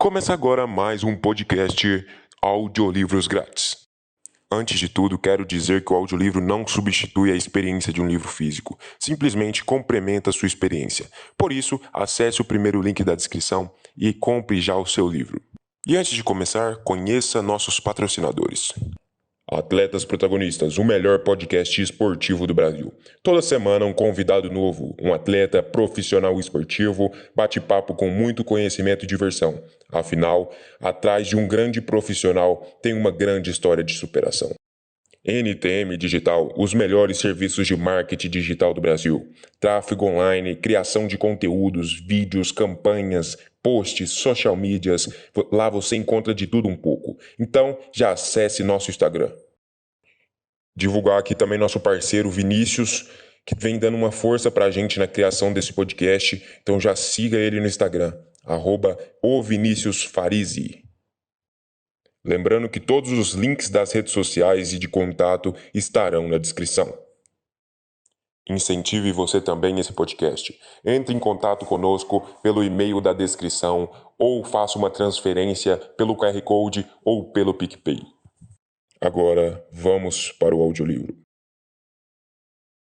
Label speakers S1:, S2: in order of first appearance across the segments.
S1: Começa agora mais um podcast Audiolivros Grátis. Antes de tudo, quero dizer que o audiolivro não substitui a experiência de um livro físico, simplesmente complementa a sua experiência. Por isso, acesse o primeiro link da descrição e compre já o seu livro. E antes de começar, conheça nossos patrocinadores. Atletas Protagonistas, o melhor podcast esportivo do Brasil. Toda semana um convidado novo, um atleta profissional esportivo, bate-papo com muito conhecimento e diversão. Afinal, atrás de um grande profissional tem uma grande história de superação. NTM Digital, os melhores serviços de marketing digital do Brasil. Tráfego online, criação de conteúdos, vídeos, campanhas, posts, social medias. Lá você encontra de tudo um pouco. Então, já acesse nosso Instagram. Divulgar aqui também nosso parceiro Vinícius, que vem dando uma força pra gente na criação desse podcast. Então já siga ele no Instagram, @oviniciusfarizi. Lembrando que todos os links das redes sociais e de contato estarão na descrição. Incentive você também esse podcast. Entre em contato conosco pelo e-mail da descrição ou faça uma transferência pelo QR Code ou pelo PicPay. Agora, vamos para o audiolivro.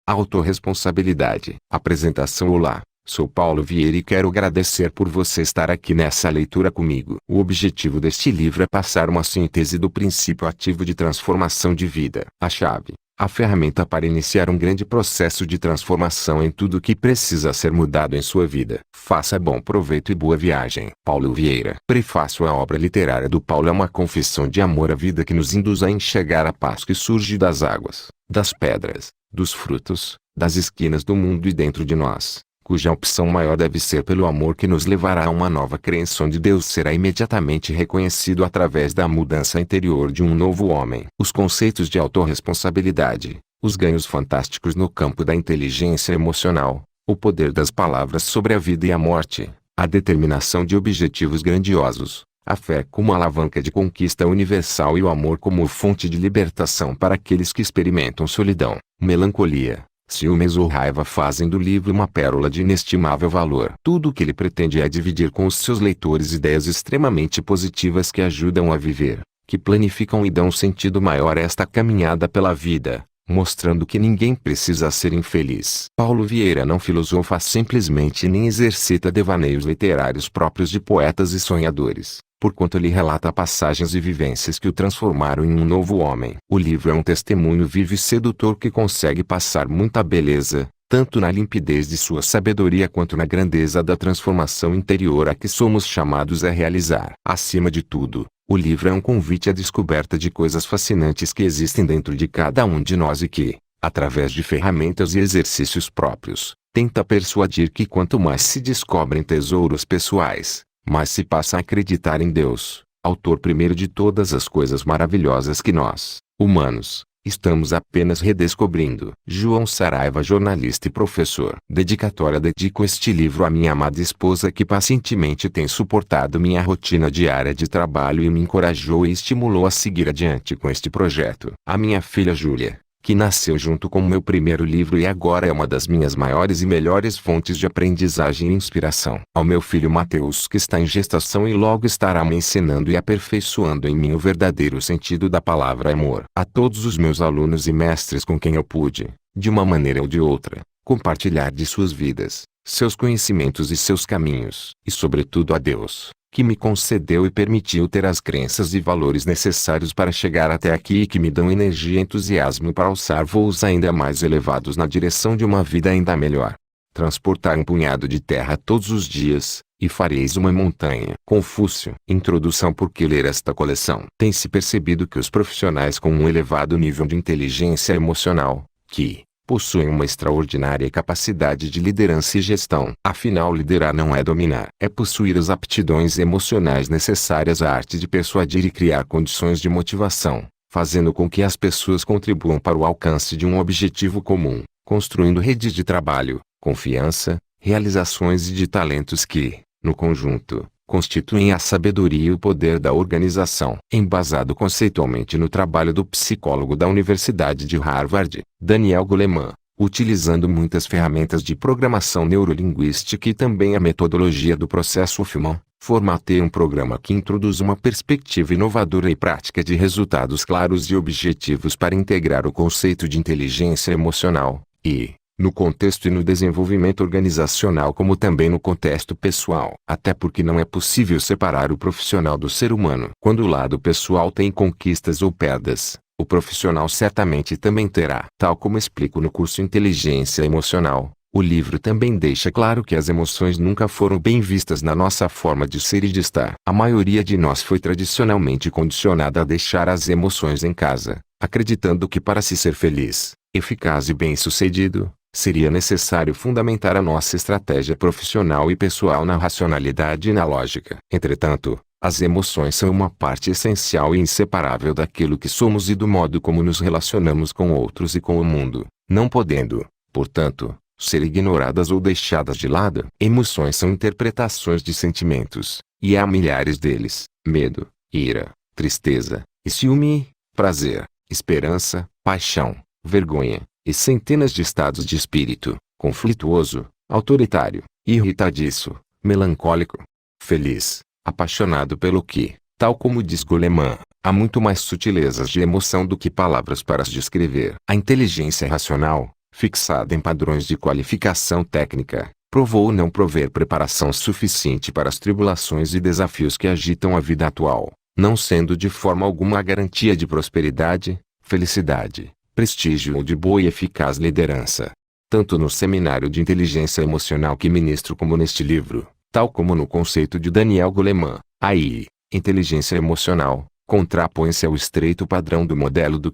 S2: Autorresponsabilidade. Apresentação. Olá, sou Paulo Vieira e quero agradecer por você estar aqui nessa leitura comigo. O objetivo deste livro é passar uma síntese do princípio ativo de transformação de vida. A chave, a ferramenta para iniciar um grande processo de transformação em tudo que precisa ser mudado em sua vida. Faça bom proveito e boa viagem. Paulo Vieira. Prefácio. A obra literária do Paulo é uma confissão de amor à vida que nos induz a enxergar a paz que surge das águas, das pedras, dos frutos, das esquinas do mundo e dentro de nós, cuja opção maior deve ser pelo amor que nos levará a uma nova crença onde Deus será imediatamente reconhecido através da mudança interior de um novo homem. Os conceitos de autorresponsabilidade, os ganhos fantásticos no campo da inteligência emocional, o poder das palavras sobre a vida e a morte, a determinação de objetivos grandiosos, a fé como alavanca de conquista universal e o amor como fonte de libertação para aqueles que experimentam solidão, melancolia, ciúmes ou raiva fazem do livro uma pérola de inestimável valor. Tudo o que ele pretende é dividir com os seus leitores ideias extremamente positivas que ajudam a viver, que planificam e dão sentido maior a esta caminhada pela vida, mostrando que ninguém precisa ser infeliz. Paulo Vieira não filosofa simplesmente nem exercita devaneios literários próprios de poetas e sonhadores, porquanto ele relata passagens e vivências que o transformaram em um novo homem. O livro é um testemunho vivo e sedutor que consegue passar muita beleza, tanto na limpidez de sua sabedoria quanto na grandeza da transformação interior a que somos chamados a realizar. Acima de tudo, o livro é um convite à descoberta de coisas fascinantes que existem dentro de cada um de nós e que, através de ferramentas e exercícios próprios, tenta persuadir que quanto mais se descobrem tesouros pessoais, mais se passa a acreditar em Deus, autor primeiro de todas as coisas maravilhosas que nós, humanos, estamos apenas redescobrindo. João Saraiva, jornalista e professor. Dedicatória. Dedico este livro à minha amada esposa que pacientemente tem suportado minha rotina diária de trabalho e me encorajou e estimulou a seguir adiante com este projeto. A minha filha Júlia, que nasceu junto com o meu primeiro livro e agora é uma das minhas maiores e melhores fontes de aprendizagem e inspiração. Ao meu filho Mateus, que está em gestação e logo estará me ensinando e aperfeiçoando em mim o verdadeiro sentido da palavra amor. A todos os meus alunos e mestres com quem eu pude, de uma maneira ou de outra, compartilhar de suas vidas, seus conhecimentos e seus caminhos. E sobretudo a Deus, que me concedeu e permitiu ter as crenças e valores necessários para chegar até aqui e que me dão energia e entusiasmo para alçar voos ainda mais elevados na direção de uma vida ainda melhor. Transportar um punhado de terra todos os dias, e fareis uma montanha. Confúcio. Introdução. Por que ler esta coleção? Tem-se percebido que os profissionais com um elevado nível de inteligência emocional, que possuem uma extraordinária capacidade de liderança e gestão. Afinal, liderar não é dominar, é possuir as aptidões emocionais necessárias à arte de persuadir e criar condições de motivação, fazendo com que as pessoas contribuam para o alcance de um objetivo comum, construindo redes de trabalho, confiança, realizações e de talentos que, no conjunto, constituem a sabedoria e o poder da organização. Embasado conceitualmente no trabalho do psicólogo da Universidade de Harvard, Daniel Goleman, utilizando muitas ferramentas de programação neurolinguística e também a metodologia do processo Huffman, Formatei um programa que introduz uma perspectiva inovadora e prática de resultados claros e objetivos para integrar o conceito de inteligência emocional, no contexto e no desenvolvimento organizacional como também no contexto pessoal. Até porque não é possível separar o profissional do ser humano. Quando o lado pessoal tem conquistas ou perdas, o profissional certamente também terá. Tal como explico no curso Inteligência Emocional, o livro também deixa claro que as emoções nunca foram bem vistas na nossa forma de ser e de estar. A maioria de nós foi tradicionalmente condicionada a deixar as emoções em casa, acreditando que para se ser feliz, eficaz e bem-sucedido, seria necessário fundamentar a nossa estratégia profissional e pessoal na racionalidade e na lógica. Entretanto, as emoções são uma parte essencial e inseparável daquilo que somos e do modo como nos relacionamos com outros e com o mundo, não podendo, portanto, ser ignoradas ou deixadas de lado. Emoções são interpretações de sentimentos, e há milhares deles: medo, ira, tristeza, e ciúme, prazer, esperança, paixão, vergonha, e centenas de estados de espírito: conflituoso, autoritário, irritadiço, melancólico, feliz, apaixonado pelo que, tal como diz Goleman, há muito mais sutilezas de emoção do que palavras para as descrever. A inteligência racional, fixada em padrões de qualificação técnica, provou não prover preparação suficiente para as tribulações e desafios que agitam a vida atual, não sendo de forma alguma a garantia de prosperidade, felicidade, prestígio ou de boa e eficaz liderança. Tanto no seminário de inteligência emocional que ministro como neste livro, tal como no conceito de Daniel Goleman, a inteligência emocional, contrapõe-se ao estreito padrão do modelo do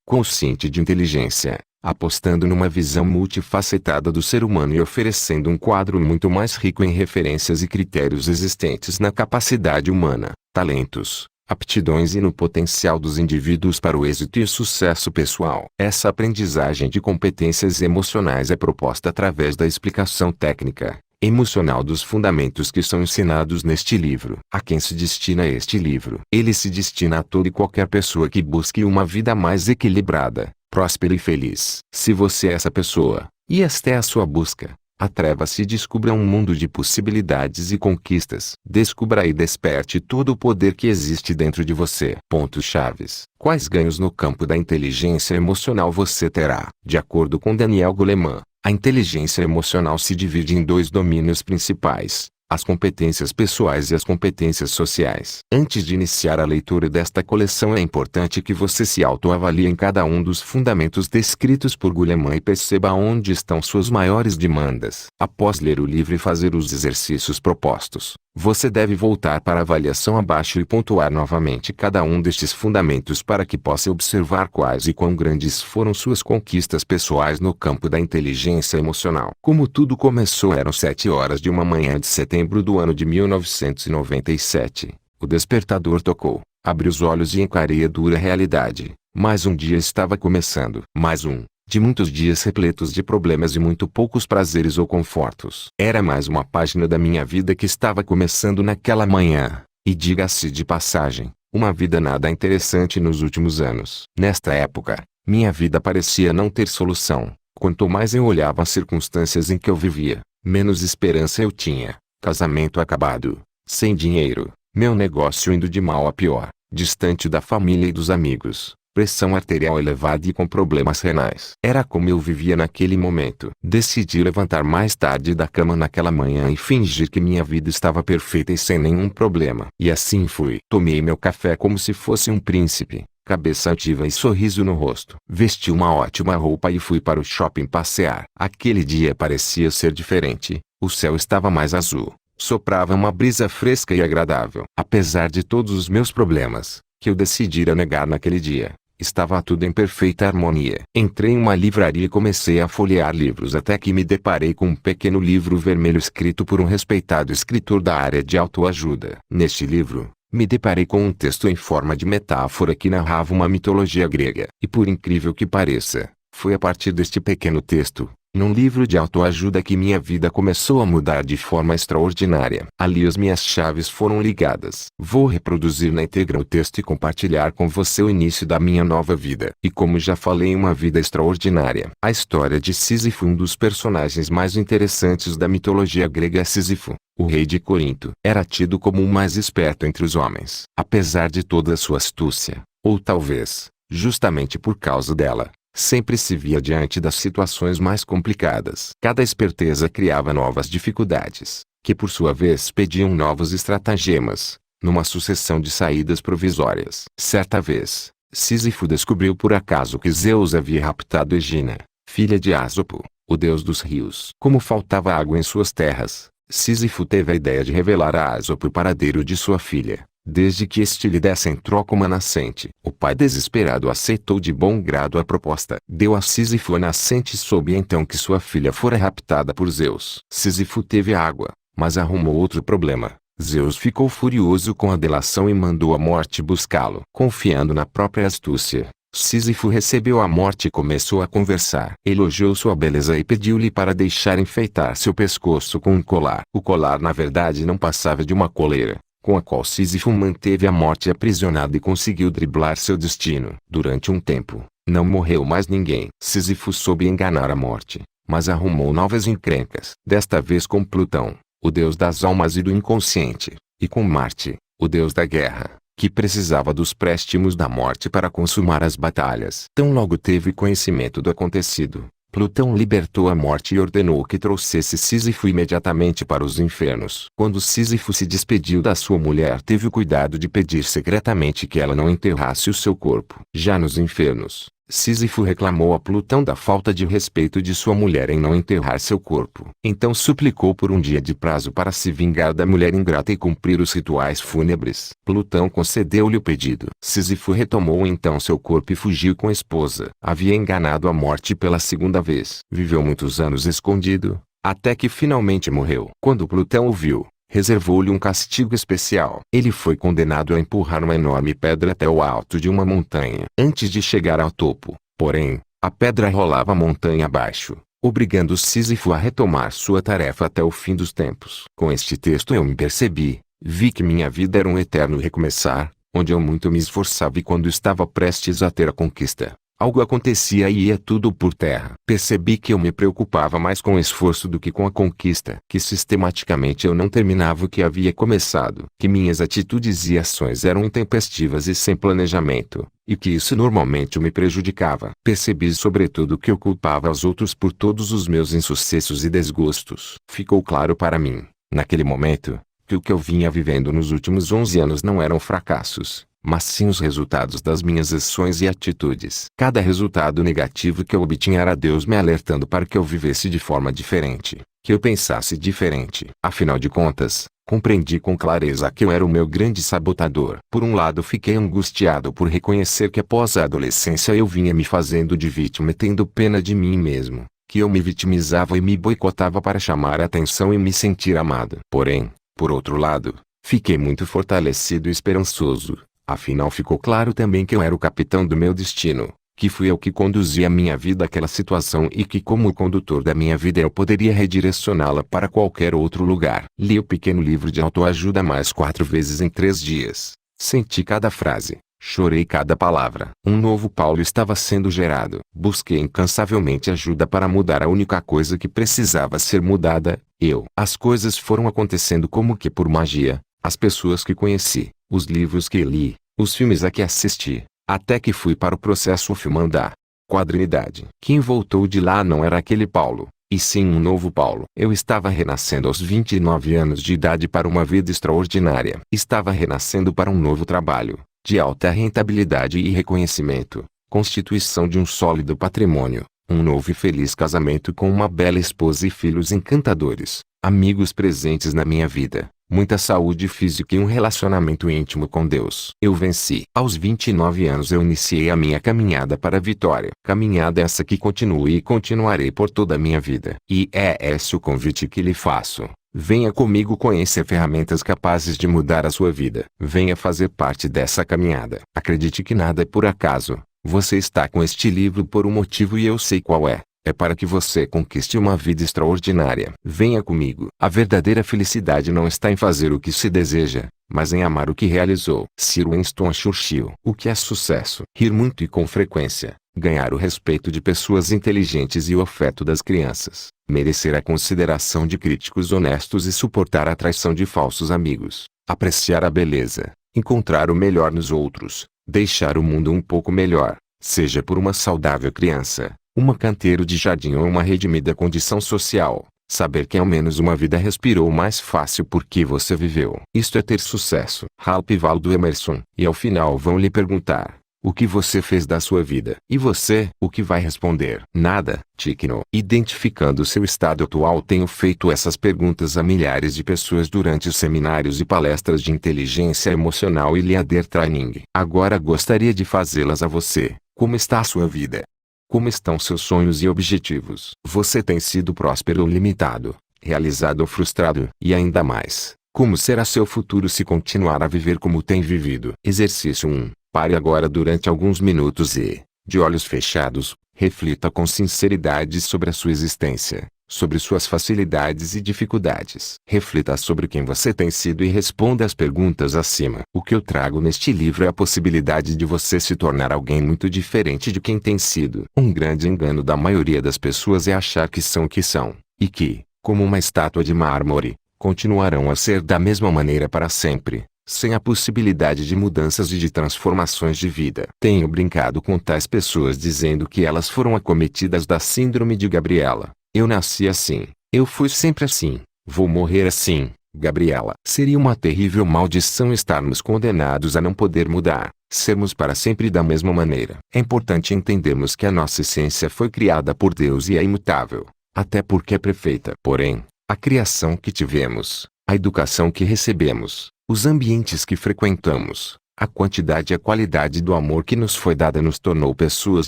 S2: quociente de inteligência, apostando numa visão multifacetada do ser humano e oferecendo um quadro muito mais rico em referências e critérios existentes na capacidade humana, talentos, aptidões e no potencial dos indivíduos para o êxito e o sucesso pessoal. Essa aprendizagem de competências emocionais é proposta através da explicação técnica, emocional dos fundamentos que são ensinados neste livro. A quem se destina este livro? Ele se destina a toda e qualquer pessoa que busque uma vida mais equilibrada, próspera e feliz. Se você é essa pessoa, e esta é a sua busca, atreva-se e descubra um mundo de possibilidades e conquistas. Descubra e desperte todo o poder que existe dentro de você. Pontos-chaves. Quais ganhos no campo da inteligência emocional você terá? De acordo com Daniel Goleman, a inteligência emocional se divide em dois domínios principais: as competências pessoais e as competências sociais. Antes de iniciar a leitura desta coleção, é importante que você se autoavalie em cada um dos fundamentos descritos por Goleman e perceba onde estão suas maiores demandas. Após ler o livro e fazer os exercícios propostos, você deve voltar para a avaliação abaixo e pontuar novamente cada um destes fundamentos para que possa observar quais e quão grandes foram suas conquistas pessoais no campo da inteligência emocional. Como tudo começou, eram 7 horas de uma manhã de setembro do ano de 1997. O despertador tocou, abri os olhos e encarei a dura realidade. Mais um dia estava começando. Mais um de muitos dias repletos de problemas e muito poucos prazeres ou confortos. Era mais uma página da minha vida que estava começando naquela manhã, e diga-se de passagem, uma vida nada interessante nos últimos anos. Nesta época, minha vida parecia não ter solução. Quanto mais eu olhava as circunstâncias em que eu vivia, menos esperança eu tinha. Casamento acabado, sem dinheiro, meu negócio indo de mal a pior, distante da família e dos amigos, pressão arterial elevada e com problemas renais. Era como eu vivia naquele momento. Decidi levantar mais tarde da cama naquela manhã e fingir que minha vida estava perfeita e sem nenhum problema. E assim fui. Tomei meu café como se fosse um príncipe, cabeça ativa e sorriso no rosto. Vesti uma ótima roupa e fui para o shopping passear. Aquele dia parecia ser diferente. O céu estava mais azul. Soprava uma brisa fresca e agradável. Apesar de todos os meus problemas, que eu decidira negar naquele dia, estava tudo em perfeita harmonia. Entrei em uma livraria e comecei a folhear livros até que me deparei com um pequeno livro vermelho escrito por um respeitado escritor da área de autoajuda. Neste livro, me deparei com um texto em forma de metáfora que narrava uma mitologia grega. E por incrível que pareça, foi a partir deste pequeno texto, Num livro de autoajuda que minha vida começou a mudar de forma extraordinária. Ali as minhas chaves foram ligadas. Vou reproduzir na íntegra o texto e compartilhar com você o início da minha nova vida. E como já falei, uma vida extraordinária. A história de Sísifo, um dos personagens mais interessantes da mitologia grega. Sísifo, o rei de Corinto, era tido como o mais esperto entre os homens. Apesar de toda a sua astúcia, ou talvez, justamente por causa dela, sempre se via diante das situações mais complicadas. Cada esperteza criava novas dificuldades, que por sua vez pediam novos estratagemas, numa sucessão de saídas provisórias. Certa vez, Sísifo descobriu por acaso que Zeus havia raptado Egina, filha de Ásopo, o deus dos rios. Como faltava água em suas terras, Sísifo teve a ideia de revelar a Ásopo o paradeiro de sua filha, desde que este lhe desse em troca uma nascente. O pai, desesperado, aceitou de bom grado a proposta. Deu a Sísifo a nascente e soube então que sua filha fora raptada por Zeus. Sísifo teve água, mas arrumou outro problema. Zeus ficou furioso com a delação e mandou a morte buscá-lo. Confiando na própria astúcia, Sísifo recebeu a morte e começou a conversar. Elogiou sua beleza e pediu-lhe para deixar enfeitar seu pescoço com um colar. O colar na verdade não passava de uma coleira, com a qual Sísifo manteve a morte aprisionada e conseguiu driblar seu destino. Durante um tempo, não morreu mais ninguém. Sísifo soube enganar a morte, mas arrumou novas encrencas. Desta vez com Plutão, o deus das almas e do inconsciente, e com Marte, o deus da guerra, que precisava dos préstimos da morte para consumar as batalhas. Tão logo teve conhecimento do acontecido, Plutão libertou a morte e ordenou que trouxesse Sísifo imediatamente para os infernos. Quando Sísifo se despediu da sua mulher, teve o cuidado de pedir secretamente que ela não enterrasse o seu corpo. Já nos infernos, Sísifo reclamou a Plutão da falta de respeito de sua mulher em não enterrar seu corpo. Então suplicou por um dia de prazo para se vingar da mulher ingrata e cumprir os rituais fúnebres. Plutão concedeu-lhe o pedido. Sísifo retomou então seu corpo e fugiu com a esposa. Havia enganado a morte pela segunda vez. Viveu muitos anos escondido, até que finalmente morreu. Quando Plutão o viu, reservou-lhe um castigo especial. Ele foi condenado a empurrar uma enorme pedra até o alto de uma montanha. Antes de chegar ao topo, porém, a pedra rolava a montanha abaixo, obrigando Sísifo a retomar sua tarefa até o fim dos tempos. Com este texto eu me percebi, vi que minha vida era um eterno recomeçar, onde eu muito me esforçava e quando estava prestes a ter a conquista, algo acontecia e ia tudo por terra. Percebi que eu me preocupava mais com o esforço do que com a conquista. Que sistematicamente eu não terminava o que havia começado. Que minhas atitudes e ações eram intempestivas e sem planejamento. E que isso normalmente me prejudicava. Percebi sobretudo que eu culpava os outros por todos os meus insucessos e desgostos. Ficou claro para mim, naquele momento, que o que eu vinha vivendo nos últimos 11 anos não eram fracassos, mas sim os resultados das minhas ações e atitudes. Cada resultado negativo que eu obtinha era Deus me alertando para que eu vivesse de forma diferente, que eu pensasse diferente. Afinal de contas, compreendi com clareza que eu era o meu grande sabotador. Por um lado, fiquei angustiado por reconhecer que após a adolescência eu vinha me fazendo de vítima e tendo pena de mim mesmo, que eu me vitimizava e me boicotava para chamar a atenção e me sentir amado. Porém, por outro lado, fiquei muito fortalecido e esperançoso. Afinal ficou claro também que eu era o capitão do meu destino, que fui eu que conduzi a minha vida àquela situação e que como condutor da minha vida eu poderia redirecioná-la para qualquer outro lugar. Li o pequeno livro de autoajuda mais 4 vezes em 3 dias. Senti cada frase, chorei cada palavra. Um novo Paulo estava sendo gerado. Busquei incansavelmente ajuda para mudar a única coisa que precisava ser mudada, eu. As coisas foram acontecendo como que por magia. As pessoas que conheci, os livros que li, os filmes a que assisti, até que fui para o processo filmando da quadrinidade. Quem voltou de lá não era aquele Paulo, e sim um novo Paulo. Eu estava renascendo aos 29 anos de idade para uma vida extraordinária. Estava renascendo para um novo trabalho, de alta rentabilidade e reconhecimento, constituição de um sólido patrimônio, um novo e feliz casamento com uma bela esposa e filhos encantadores, amigos presentes na minha vida, muita saúde física e um relacionamento íntimo com Deus. Eu venci. Aos 29 anos eu iniciei a minha caminhada para a vitória. Caminhada essa que continuo e continuarei por toda a minha vida. E é esse o convite que lhe faço. Venha comigo conhecer ferramentas capazes de mudar a sua vida. Venha fazer parte dessa caminhada. Acredite que nada é por acaso. Você está com este livro por um motivo e eu sei qual é. é para que você conquiste uma vida extraordinária. Venha comigo. A verdadeira felicidade não está em fazer o que se deseja, mas em amar o que realizou. Sir Winston Churchill. O que é sucesso? Rir muito e com frequência. Ganhar o respeito de pessoas inteligentes e o afeto das crianças. Merecer a consideração de críticos honestos e suportar a traição de falsos amigos. Apreciar a beleza. Encontrar o melhor nos outros. Deixar o mundo um pouco melhor. Seja por uma saudável criança, uma canteiro de jardim ou uma redimida condição social. Saber que ao menos uma vida respirou mais fácil porque você viveu. Isto é ter sucesso. Ralph Waldo Emerson. E ao final vão lhe perguntar: o que você fez da sua vida? E você, o que vai responder? Nada, Ticno. Identificando seu estado atual, tenho feito essas perguntas a milhares de pessoas durante os seminários e palestras de inteligência emocional e Leader Training. Agora gostaria de fazê-las a você. Como está a sua vida? Como estão seus sonhos e objetivos? Você tem sido próspero ou limitado, realizado ou frustrado? E ainda mais, como será seu futuro se continuar a viver como tem vivido? Exercício 1. Pare agora durante alguns minutos e, de olhos fechados, reflita com sinceridade sobre a sua existência, sobre suas facilidades e dificuldades. Reflita sobre quem você tem sido e responda as perguntas acima. O que eu trago neste livro é a possibilidade de você se tornar alguém muito diferente de quem tem sido. Um grande engano da maioria das pessoas é achar que são o que são, e que, como uma estátua de mármore, continuarão a ser da mesma maneira para sempre, sem a possibilidade de mudanças e de transformações de vida. Tenho brincado com tais pessoas dizendo que elas foram acometidas da síndrome de Gabriela. Eu nasci assim. Eu fui sempre assim. Vou morrer assim, Gabriela. Seria uma terrível maldição estarmos condenados a não poder mudar, sermos para sempre da mesma maneira. É importante entendermos que a nossa essência foi criada por Deus e é imutável, até porque é perfeita. Porém, a criação que tivemos, a educação que recebemos, os ambientes que frequentamos, a quantidade e a qualidade do amor que nos foi dada nos tornou pessoas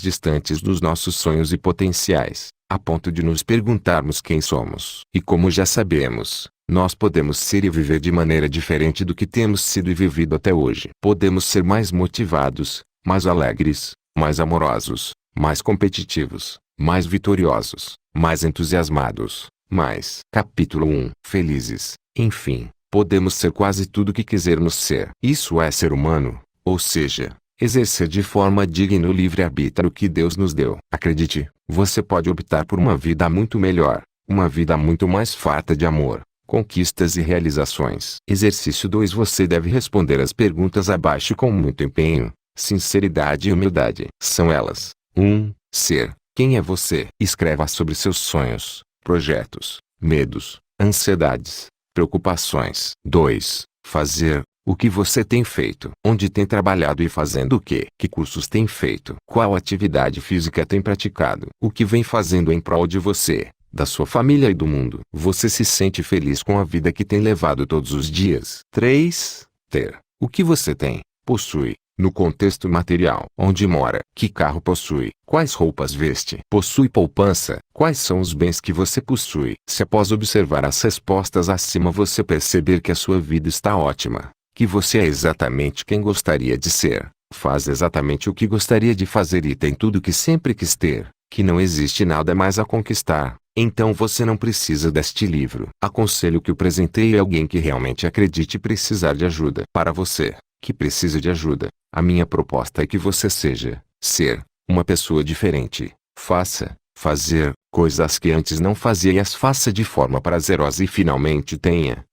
S2: distantes dos nossos sonhos e potenciais, a ponto de nos perguntarmos quem somos. E como já sabemos, nós podemos ser e viver de maneira diferente do que temos sido e vivido até hoje. Podemos ser mais motivados, mais alegres, mais amorosos, mais competitivos, mais vitoriosos, mais entusiasmados, mais. Capítulo 1. Felizes. Enfim, podemos ser quase tudo o que quisermos ser. Isso é ser humano, ou seja, exercer de forma digna o livre-arbítrio que Deus nos deu. Acredite, você pode optar por uma vida muito melhor, uma vida muito mais farta de amor, conquistas e realizações. Exercício 2. Você deve responder as perguntas abaixo com muito empenho, sinceridade e humildade. São elas: 1. Ser. Quem é você? Escreva sobre seus sonhos, projetos, medos, ansiedades, preocupações. 2. Fazer. O que você tem feito? Onde tem trabalhado e fazendo o quê? Que cursos tem feito? Qual atividade física tem praticado? O que vem fazendo em prol de você, da sua família e do mundo? Você se sente feliz com a vida que tem levado todos os dias? 3. Ter. O que você tem, possui, no contexto material? Onde mora? Que carro possui? Quais roupas veste? Possui poupança? Quais são os bens que você possui? Se após observar as respostas acima você perceber que a sua vida está ótima, que você é exatamente quem gostaria de ser, faz exatamente o que gostaria de fazer e tem tudo o que sempre quis ter, que não existe nada mais a conquistar, então você não precisa deste livro. Aconselho que o presenteie a alguém que realmente acredite precisar de ajuda. Para você, que precisa de ajuda, a minha proposta é que você seja, ser, uma pessoa diferente. Fazer, coisas que antes não fazia e as faça de forma prazerosa e finalmente ter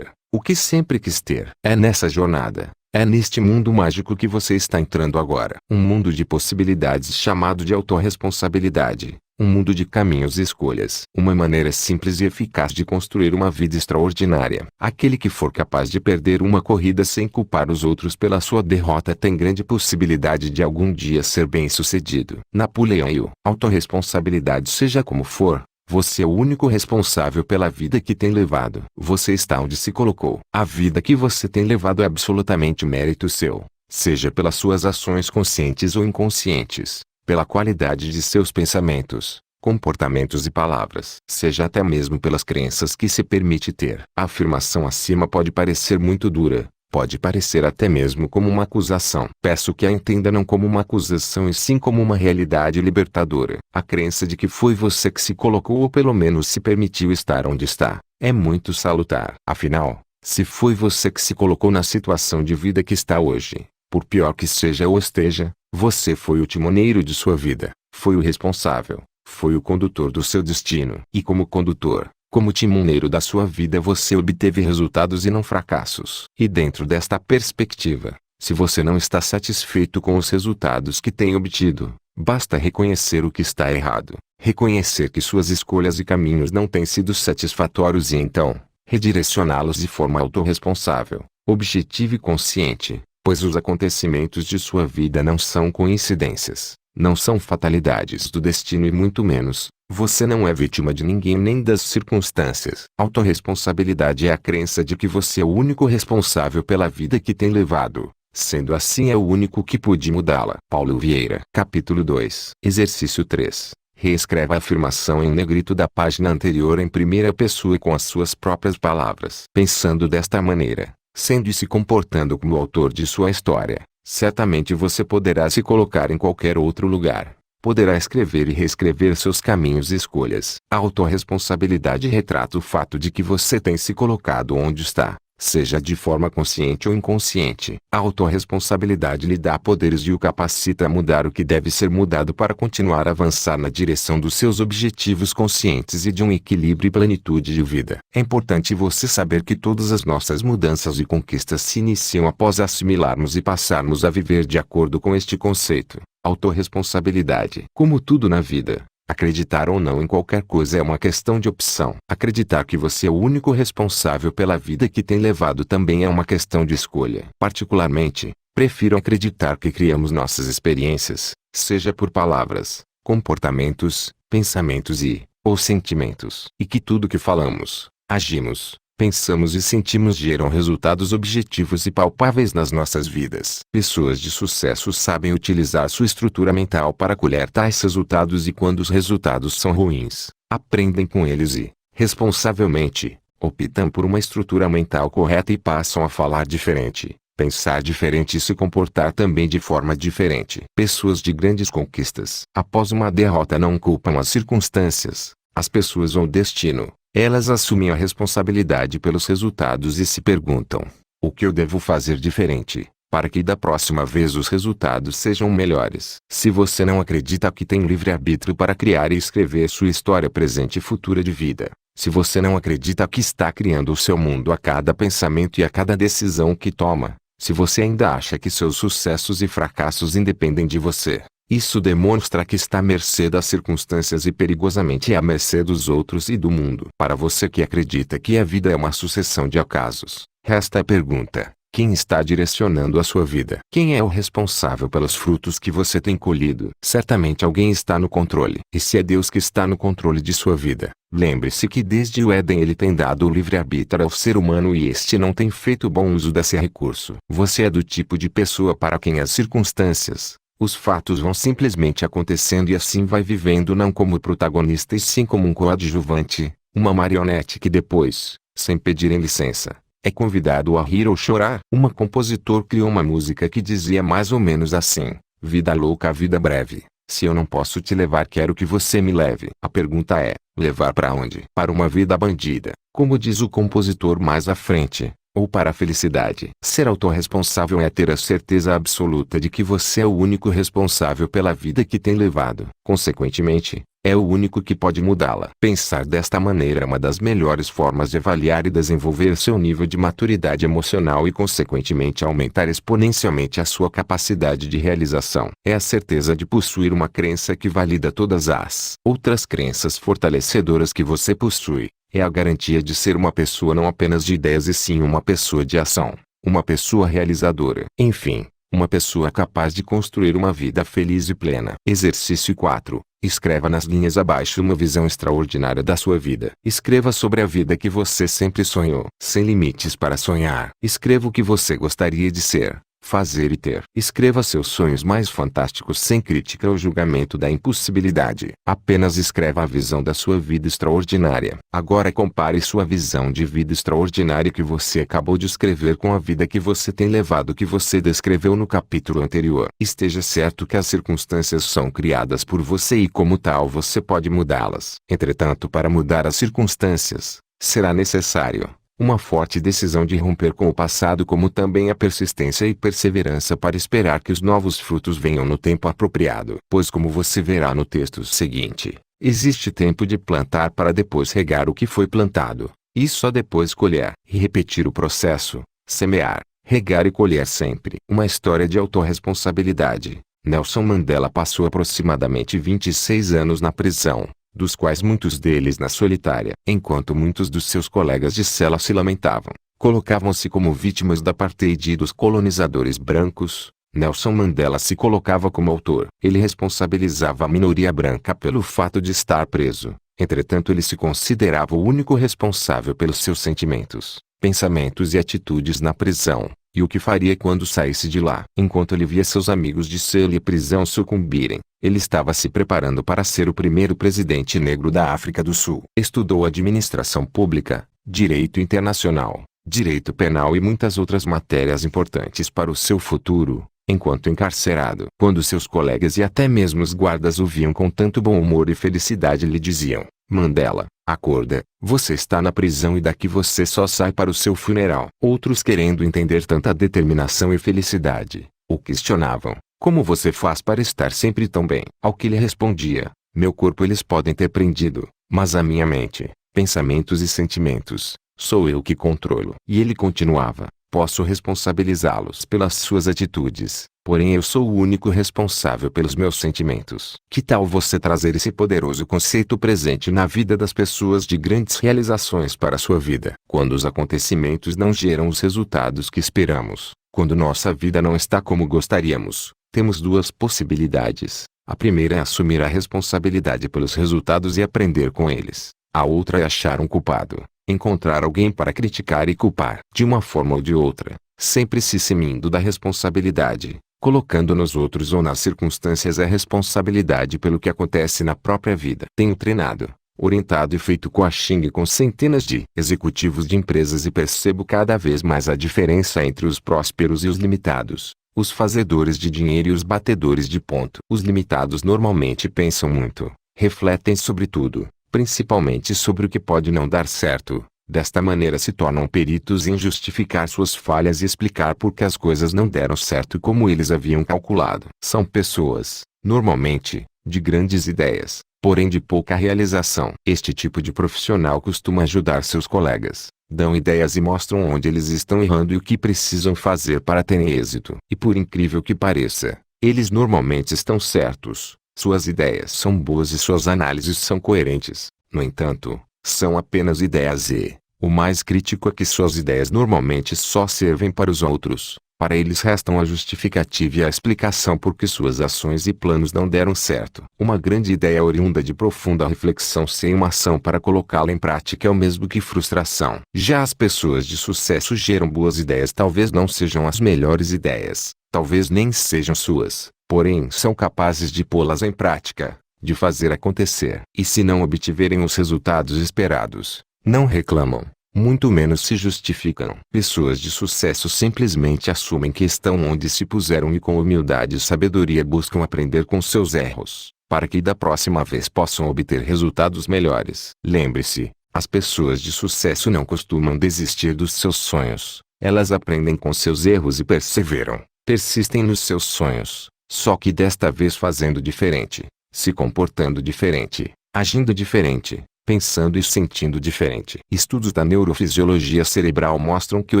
S2: o que sempre quis ter. É nessa jornada, é neste mundo mágico que você está entrando agora. Um mundo de possibilidades chamado de autorresponsabilidade. Um mundo de caminhos e escolhas. Uma maneira simples e eficaz de construir uma vida extraordinária. Aquele que for capaz de perder uma corrida sem culpar os outros pela sua derrota tem grande possibilidade de algum dia ser bem-sucedido. Napoleão Hill. Autorresponsabilidade. Seja como for, você é o único responsável pela vida que tem levado. Você está onde se colocou. A vida que você tem levado é absolutamente mérito seu, seja pelas suas ações conscientes ou inconscientes, pela qualidade de seus pensamentos, comportamentos e palavras, seja até mesmo pelas crenças que se permite ter. A afirmação acima pode parecer muito dura, pode parecer até mesmo como uma acusação. Peço que a entenda não como uma acusação e sim como uma realidade libertadora. A crença de que foi você que se colocou ou pelo menos se permitiu estar onde está, é muito salutar. Afinal, se foi você que se colocou na situação de vida que está hoje, por pior que seja ou esteja, você foi o timoneiro de sua vida, foi o responsável, foi o condutor do seu destino. E como condutor, como timoneiro da sua vida, você obteve resultados e não fracassos. E dentro desta perspectiva, se você não está satisfeito com os resultados que tem obtido, basta reconhecer o que está errado, reconhecer que suas escolhas e caminhos não têm sido satisfatórios e então, redirecioná-los de forma autorresponsável, objetiva e consciente, pois os acontecimentos de sua vida não são coincidências, não são fatalidades do destino e muito menos, você não é vítima de ninguém nem das circunstâncias. Autorresponsabilidade é a crença de que você é o único responsável pela vida que tem levado, sendo assim é o único que pode mudá-la. Paulo Vieira. Capítulo 2. Exercício 3. Reescreva a afirmação em negrito da página anterior em primeira pessoa com as suas próprias palavras. Pensando desta maneira, sendo e se comportando como o autor de sua história, certamente você poderá se colocar em qualquer outro lugar. Poderá escrever e reescrever seus caminhos e escolhas. A autorresponsabilidade retrata o fato de que você tem se colocado onde está, seja de forma consciente ou inconsciente. A autorresponsabilidade lhe dá poderes e o capacita a mudar o que deve ser mudado para continuar a avançar na direção dos seus objetivos conscientes e de um equilíbrio e plenitude de vida. É importante você saber que todas as nossas mudanças e conquistas se iniciam após assimilarmos e passarmos a viver de acordo com este conceito. Autorresponsabilidade. Como tudo na vida, acreditar ou não em qualquer coisa é uma questão de opção. Acreditar que você é o único responsável pela vida que tem levado também é uma questão de escolha. Particularmente, prefiro acreditar que criamos nossas experiências, seja por palavras, comportamentos, pensamentos ou sentimentos. E que tudo que falamos, agimos, pensamos e sentimos geram resultados objetivos e palpáveis nas nossas vidas. Pessoas de sucesso sabem utilizar sua estrutura mental para colher tais resultados e quando os resultados são ruins, aprendem com eles e, responsavelmente, optam por uma estrutura mental correta e passam a falar diferente, pensar diferente e se comportar também de forma diferente. Pessoas de grandes conquistas, após uma derrota, não culpam as circunstâncias, as pessoas ou o destino. Elas assumem a responsabilidade pelos resultados e se perguntam: o que eu devo fazer diferente, para que da próxima vez os resultados sejam melhores? Se você não acredita que tem livre-arbítrio para criar e escrever sua história presente e futura de vida, se você não acredita que está criando o seu mundo a cada pensamento e a cada decisão que toma, se você ainda acha que seus sucessos e fracassos independem de você, isso demonstra que está à mercê das circunstâncias e perigosamente à mercê dos outros e do mundo. Para você que acredita que a vida é uma sucessão de acasos, resta a pergunta: quem está direcionando a sua vida? Quem é o responsável pelos frutos que você tem colhido? Certamente alguém está no controle. E se é Deus que está no controle de sua vida, lembre-se que desde o Éden ele tem dado o livre-arbítrio ao ser humano e este não tem feito bom uso desse recurso. Você é do tipo de pessoa para quem as circunstâncias, os fatos vão simplesmente acontecendo e assim vai vivendo não como protagonista e sim como um coadjuvante, uma marionete que depois, sem pedirem licença, é convidado a rir ou chorar. Um compositor criou uma música que dizia mais ou menos assim: vida louca, vida breve. Se eu não posso te levar, quero que você me leve. A pergunta é: levar para onde? Para uma vida bandida, como diz o compositor mais à frente, ou para a felicidade? Ser autorresponsável é ter a certeza absoluta de que você é o único responsável pela vida que tem levado. Consequentemente, é o único que pode mudá-la. Pensar desta maneira é uma das melhores formas de avaliar e desenvolver seu nível de maturidade emocional e consequentemente aumentar exponencialmente a sua capacidade de realização. É a certeza de possuir uma crença que valida todas as outras crenças fortalecedoras que você possui. É a garantia de ser uma pessoa não apenas de ideias e sim uma pessoa de ação, uma pessoa realizadora. Enfim, uma pessoa capaz de construir uma vida feliz e plena. Exercício 4. Escreva nas linhas abaixo uma visão extraordinária da sua vida. Escreva sobre a vida que você sempre sonhou. Sem limites para sonhar. Escreva o que você gostaria de ser, fazer e ter. Escreva seus sonhos mais fantásticos sem crítica ou julgamento da impossibilidade. Apenas escreva a visão da sua vida extraordinária. Agora compare sua visão de vida extraordinária que você acabou de escrever com a vida que você tem levado que você descreveu no capítulo anterior. Esteja certo que as circunstâncias são criadas por você e como tal você pode mudá-las. Entretanto, para mudar as circunstâncias, será necessário uma forte decisão de romper com o passado, como também a persistência e perseverança para esperar que os novos frutos venham no tempo apropriado. Pois, como você verá no texto seguinte, existe tempo de plantar para depois regar o que foi plantado, e só depois colher. E repetir o processo, semear, regar e colher sempre. Uma história de autorresponsabilidade. Nelson Mandela passou aproximadamente 26 anos na prisão, dos quais muitos deles na solitária. Enquanto muitos dos seus colegas de cela se lamentavam, colocavam-se como vítimas da apartheid e dos colonizadores brancos, Nelson Mandela se colocava como autor. Ele responsabilizava a minoria branca pelo fato de estar preso. Entretanto, ele se considerava o único responsável pelos seus sentimentos, pensamentos e atitudes na prisão, e o que faria quando saísse de lá. Enquanto ele via seus amigos de cela e prisão sucumbirem, ele estava se preparando para ser o primeiro presidente negro da África do Sul. Estudou administração pública, direito internacional, direito penal e muitas outras matérias importantes para o seu futuro, enquanto encarcerado. Quando seus colegas e até mesmo os guardas o viam com tanto bom humor e felicidade, lhe diziam: Mandela, acorda, você está na prisão e daqui você só sai para o seu funeral. Outros, querendo entender tanta determinação e felicidade, o questionavam: como você faz para estar sempre tão bem? Ao que ele respondia: meu corpo eles podem ter prendido, mas a minha mente, pensamentos e sentimentos, sou eu que controlo. E ele continuava: posso responsabilizá-los pelas suas atitudes, porém eu sou o único responsável pelos meus sentimentos. Que tal você trazer esse poderoso conceito presente na vida das pessoas de grandes realizações para a sua vida? Quando os acontecimentos não geram os resultados que esperamos, quando nossa vida não está como gostaríamos, temos duas possibilidades. A primeira é assumir a responsabilidade pelos resultados e aprender com eles. A outra é achar um culpado, encontrar alguém para criticar e culpar. De uma forma ou de outra, sempre se eximindo da responsabilidade, colocando nos outros ou nas circunstâncias a responsabilidade pelo que acontece na própria vida. Tenho treinado, orientado e feito coaching com centenas de executivos de empresas e percebo cada vez mais a diferença entre os prósperos e os limitados, os fazedores de dinheiro e os batedores de ponto. Os limitados normalmente pensam muito, refletem sobre tudo, principalmente sobre o que pode não dar certo. Desta maneira se tornam peritos em justificar suas falhas e explicar por que as coisas não deram certo como eles haviam calculado. São pessoas, normalmente, de grandes ideias, porém de pouca realização. Este tipo de profissional costuma ajudar seus colegas, dão ideias e mostram onde eles estão errando e o que precisam fazer para terem êxito. E por incrível que pareça, eles normalmente estão certos. Suas ideias são boas e suas análises são coerentes. No entanto, são apenas ideias e, o mais crítico é que suas ideias normalmente só servem para os outros. Para eles restam a justificativa e a explicação por que suas ações e planos não deram certo. Uma grande ideia oriunda de profunda reflexão sem uma ação para colocá-la em prática é o mesmo que frustração. Já as pessoas de sucesso geram boas ideias, talvez não sejam as melhores ideias, talvez nem sejam suas, porém são capazes de pô-las em prática, de fazer acontecer. E se não obtiverem os resultados esperados, não reclamam, muito menos se justificam. Pessoas de sucesso simplesmente assumem que estão onde se puseram e com humildade e sabedoria buscam aprender com seus erros, para que da próxima vez possam obter resultados melhores. Lembre-se, as pessoas de sucesso não costumam desistir dos seus sonhos, elas aprendem com seus erros e perseveram, persistem nos seus sonhos, só que desta vez fazendo diferente, se comportando diferente, agindo diferente, pensando e sentindo diferente. Estudos da neurofisiologia cerebral mostram que o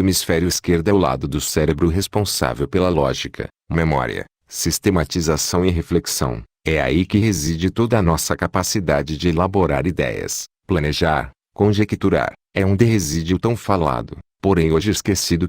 S2: hemisfério esquerdo é o lado do cérebro responsável pela lógica, memória, sistematização e reflexão. É aí que reside toda a nossa capacidade de elaborar ideias, planejar, conjecturar. É onde reside o tão falado, porém hoje esquecido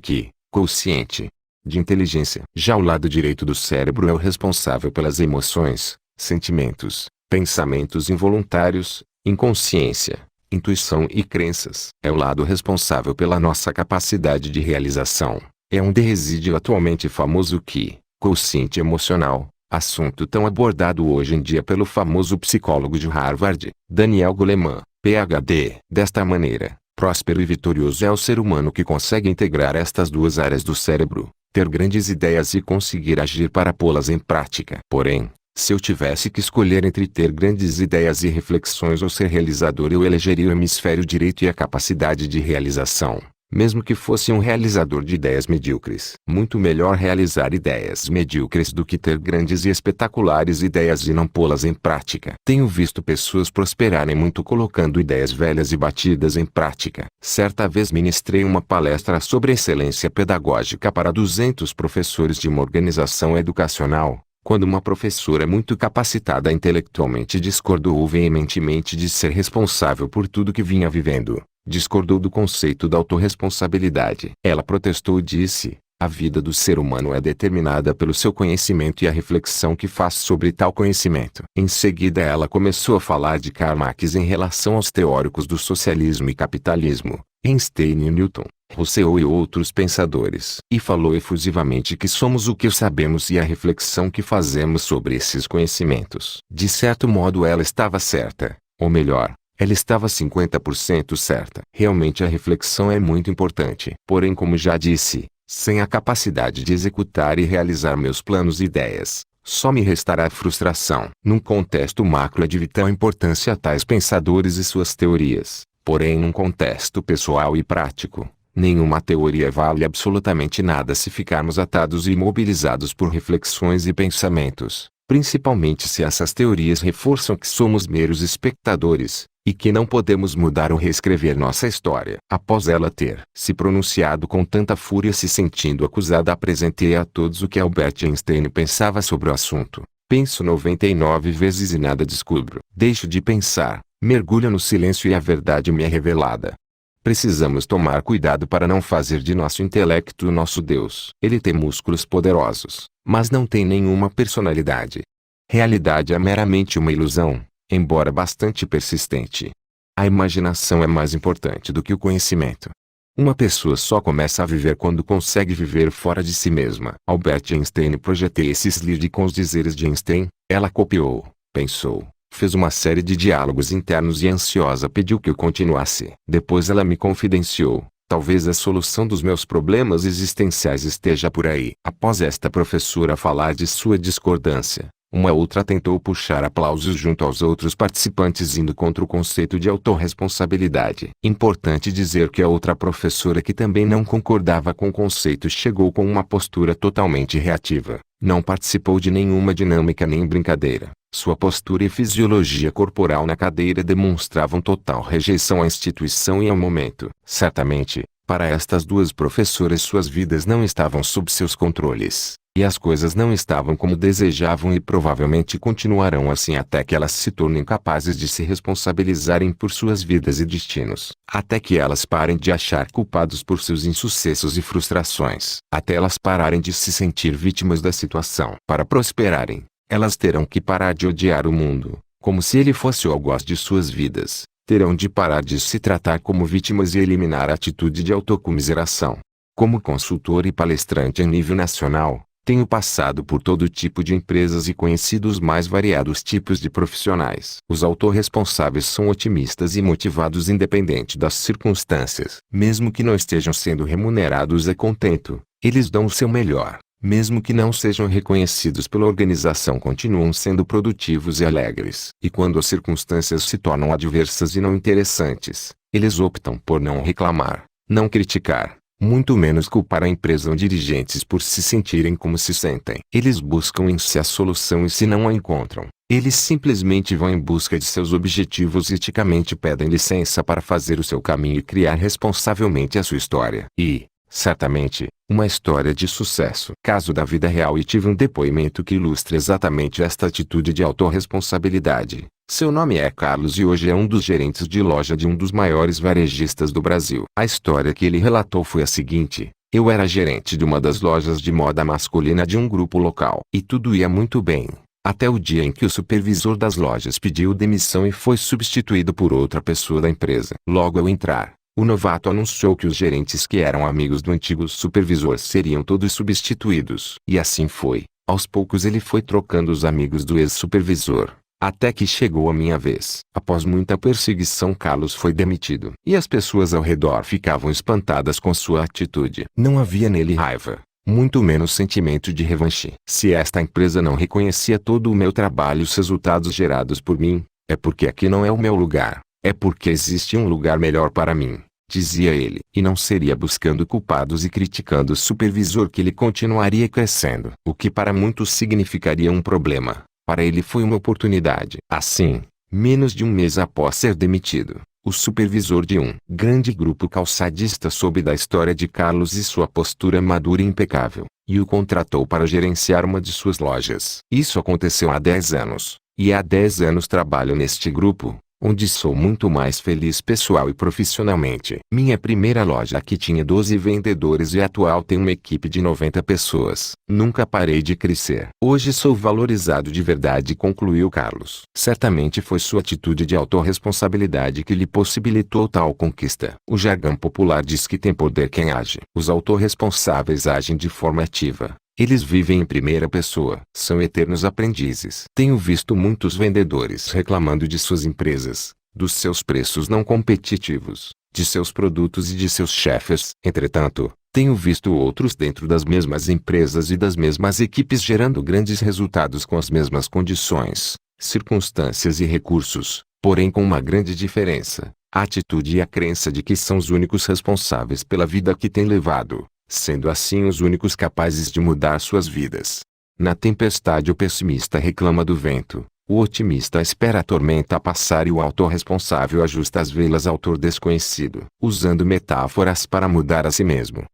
S2: quociente de inteligência. Já o lado direito do cérebro é o responsável pelas emoções, sentimentos, pensamentos involuntários, inconsciência, intuição e crenças. É o lado responsável pela nossa capacidade de realização, É um resíduo atualmente famoso que, quociente emocional, assunto tão abordado hoje em dia pelo famoso psicólogo de Harvard, Daniel Goleman, PhD. Desta maneira, próspero e vitorioso é o ser humano que consegue integrar estas duas áreas do cérebro, ter grandes ideias e conseguir agir para pô-las em prática. Porém, se eu tivesse que escolher entre ter grandes ideias e reflexões ou ser realizador, eu elegeria o hemisfério direito e a capacidade de realização, mesmo que fosse um realizador de ideias medíocres. Muito melhor realizar ideias medíocres do que ter grandes e espetaculares ideias e não pô-las em prática. Tenho visto pessoas prosperarem muito colocando ideias velhas e batidas em prática. Certa vez ministrei uma palestra sobre excelência pedagógica para 200 professores de uma organização educacional, quando uma professora muito capacitada intelectualmente discordou veementemente de ser responsável por tudo que vinha vivendo. Discordou do conceito da autorresponsabilidade. Ela protestou e disse: a vida do ser humano é determinada pelo seu conhecimento e a reflexão que faz sobre tal conhecimento. Em seguida ela começou a falar de Karl Marx em relação aos teóricos do socialismo e capitalismo, Einstein e Newton, Rousseau e outros pensadores. E falou efusivamente que somos o que sabemos e a reflexão que fazemos sobre esses conhecimentos. De certo modo ela estava certa, ou melhor, ela estava 50% certa. Realmente a reflexão é muito importante. Porém, como já disse, sem a capacidade de executar e realizar meus planos e ideias, só me restará a frustração. Num contexto macro é de vital importância a tais pensadores e suas teorias. Porém, num contexto pessoal e prático, nenhuma teoria vale absolutamente nada se ficarmos atados e imobilizados por reflexões e pensamentos, principalmente se essas teorias reforçam que somos meros espectadores, e que não podemos mudar ou reescrever nossa história. Após ela ter se pronunciado com tanta fúria, se sentindo acusada, apresentei a todos o que Albert Einstein pensava sobre o assunto. Penso 99 vezes e nada descubro. Deixo de pensar, mergulho no silêncio e a verdade me é revelada. Precisamos tomar cuidado para não fazer de nosso intelecto o nosso Deus. Ele tem músculos poderosos, mas não tem nenhuma personalidade. Realidade é meramente uma ilusão, embora bastante persistente. A imaginação é mais importante do que o conhecimento. Uma pessoa só começa a viver quando consegue viver fora de si mesma. Albert Einstein. Projetei esse slide com os dizeres de Einstein. Ela copiou, pensou, fez uma série de diálogos internos e ansiosa pediu que eu continuasse. Depois ela me confidenciou: talvez a solução dos meus problemas existenciais esteja por aí. Após esta professora falar de sua discordância, uma outra tentou puxar aplausos junto aos outros participantes, indo contra o conceito de autorresponsabilidade. Importante dizer que a outra professora, que também não concordava com o conceito, chegou com uma postura totalmente reativa. Não participou de nenhuma dinâmica nem brincadeira. Sua postura e fisiologia corporal na cadeira demonstravam total rejeição à instituição e ao momento. Certamente, para estas duas professoras, suas vidas não estavam sob seus controles, e as coisas não estavam como desejavam, e provavelmente continuarão assim até que elas se tornem capazes de se responsabilizarem por suas vidas e destinos. Até que elas parem de achar culpados por seus insucessos e frustrações. Até elas pararem de se sentir vítimas da situação. Para prosperarem, elas terão que parar de odiar o mundo, como se ele fosse o algoz de suas vidas. Terão de parar de se tratar como vítimas e eliminar a atitude de autocomiseração. Como consultor e palestrante em nível nacional, tenho passado por todo tipo de empresas e conhecido os mais variados tipos de profissionais. Os autorresponsáveis são otimistas e motivados independente das circunstâncias. Mesmo que não estejam sendo remunerados a contento, eles dão o seu melhor. Mesmo que não sejam reconhecidos pela organização, continuam sendo produtivos e alegres. E quando as circunstâncias se tornam adversas e não interessantes, eles optam por não reclamar, não criticar, muito menos culpar a empresa ou dirigentes por se sentirem como se sentem. Eles buscam em si a solução, e se não a encontram, eles simplesmente vão em busca de seus objetivos e eticamente pedem licença para fazer o seu caminho e criar responsavelmente a sua história. E, certamente, uma história de sucesso. Caso da vida real, e tive um depoimento que ilustra exatamente esta atitude de autorresponsabilidade. Seu nome é Carlos e hoje é um dos gerentes de loja de um dos maiores varejistas do Brasil. A história que ele relatou foi a seguinte: eu era gerente de uma das lojas de moda masculina de um grupo local. E tudo ia muito bem, até o dia em que o supervisor das lojas pediu demissão e foi substituído por outra pessoa da empresa. Logo ao entrar, O novato anunciou que os gerentes que eram amigos do antigo supervisor seriam todos substituídos. E assim foi. Aos poucos ele foi trocando os amigos do ex-supervisor, até que chegou a minha vez. Após muita perseguição, Carlos foi demitido. E as pessoas ao redor ficavam espantadas com sua atitude. Não havia nele raiva, muito menos sentimento de revanche. Se esta empresa não reconhecia todo o meu trabalho e os resultados gerados por mim, é porque aqui não é o meu lugar. É porque existe um lugar melhor para mim, dizia ele. E não seria buscando culpados e criticando o supervisor que ele continuaria crescendo. O que para muitos significaria um problema, para ele foi uma oportunidade. Assim, menos de um mês após ser demitido, o supervisor de um grande grupo calçadista soube da história de Carlos e sua postura madura e impecável, e o contratou para gerenciar uma de suas lojas. Isso aconteceu há 10 anos, e há 10 anos trabalho neste grupo, onde sou muito mais feliz pessoal e profissionalmente. Minha primeira loja aqui tinha 12 vendedores e atual tem uma equipe de 90 pessoas. Nunca parei de crescer. Hoje sou valorizado de verdade, concluiu Carlos. Certamente foi sua atitude de autorresponsabilidade que lhe possibilitou tal conquista. O jargão popular diz que tem poder quem age. Os autorresponsáveis agem de forma ativa. Eles vivem em primeira pessoa. São eternos aprendizes. Tenho visto muitos vendedores reclamando de suas empresas, dos seus preços não competitivos, de seus produtos e de seus chefes. Entretanto, tenho visto outros dentro das mesmas empresas e das mesmas equipes gerando grandes resultados com as mesmas condições, circunstâncias e recursos, porém com uma grande diferença: a atitude e a crença de que são os únicos responsáveis pela vida que têm levado, sendo assim os únicos capazes de mudar suas vidas. Na tempestade o pessimista reclama do vento, o otimista espera a tormenta passar e o autorresponsável ajusta as velas ao autor desconhecido, usando metáforas para mudar a si mesmo.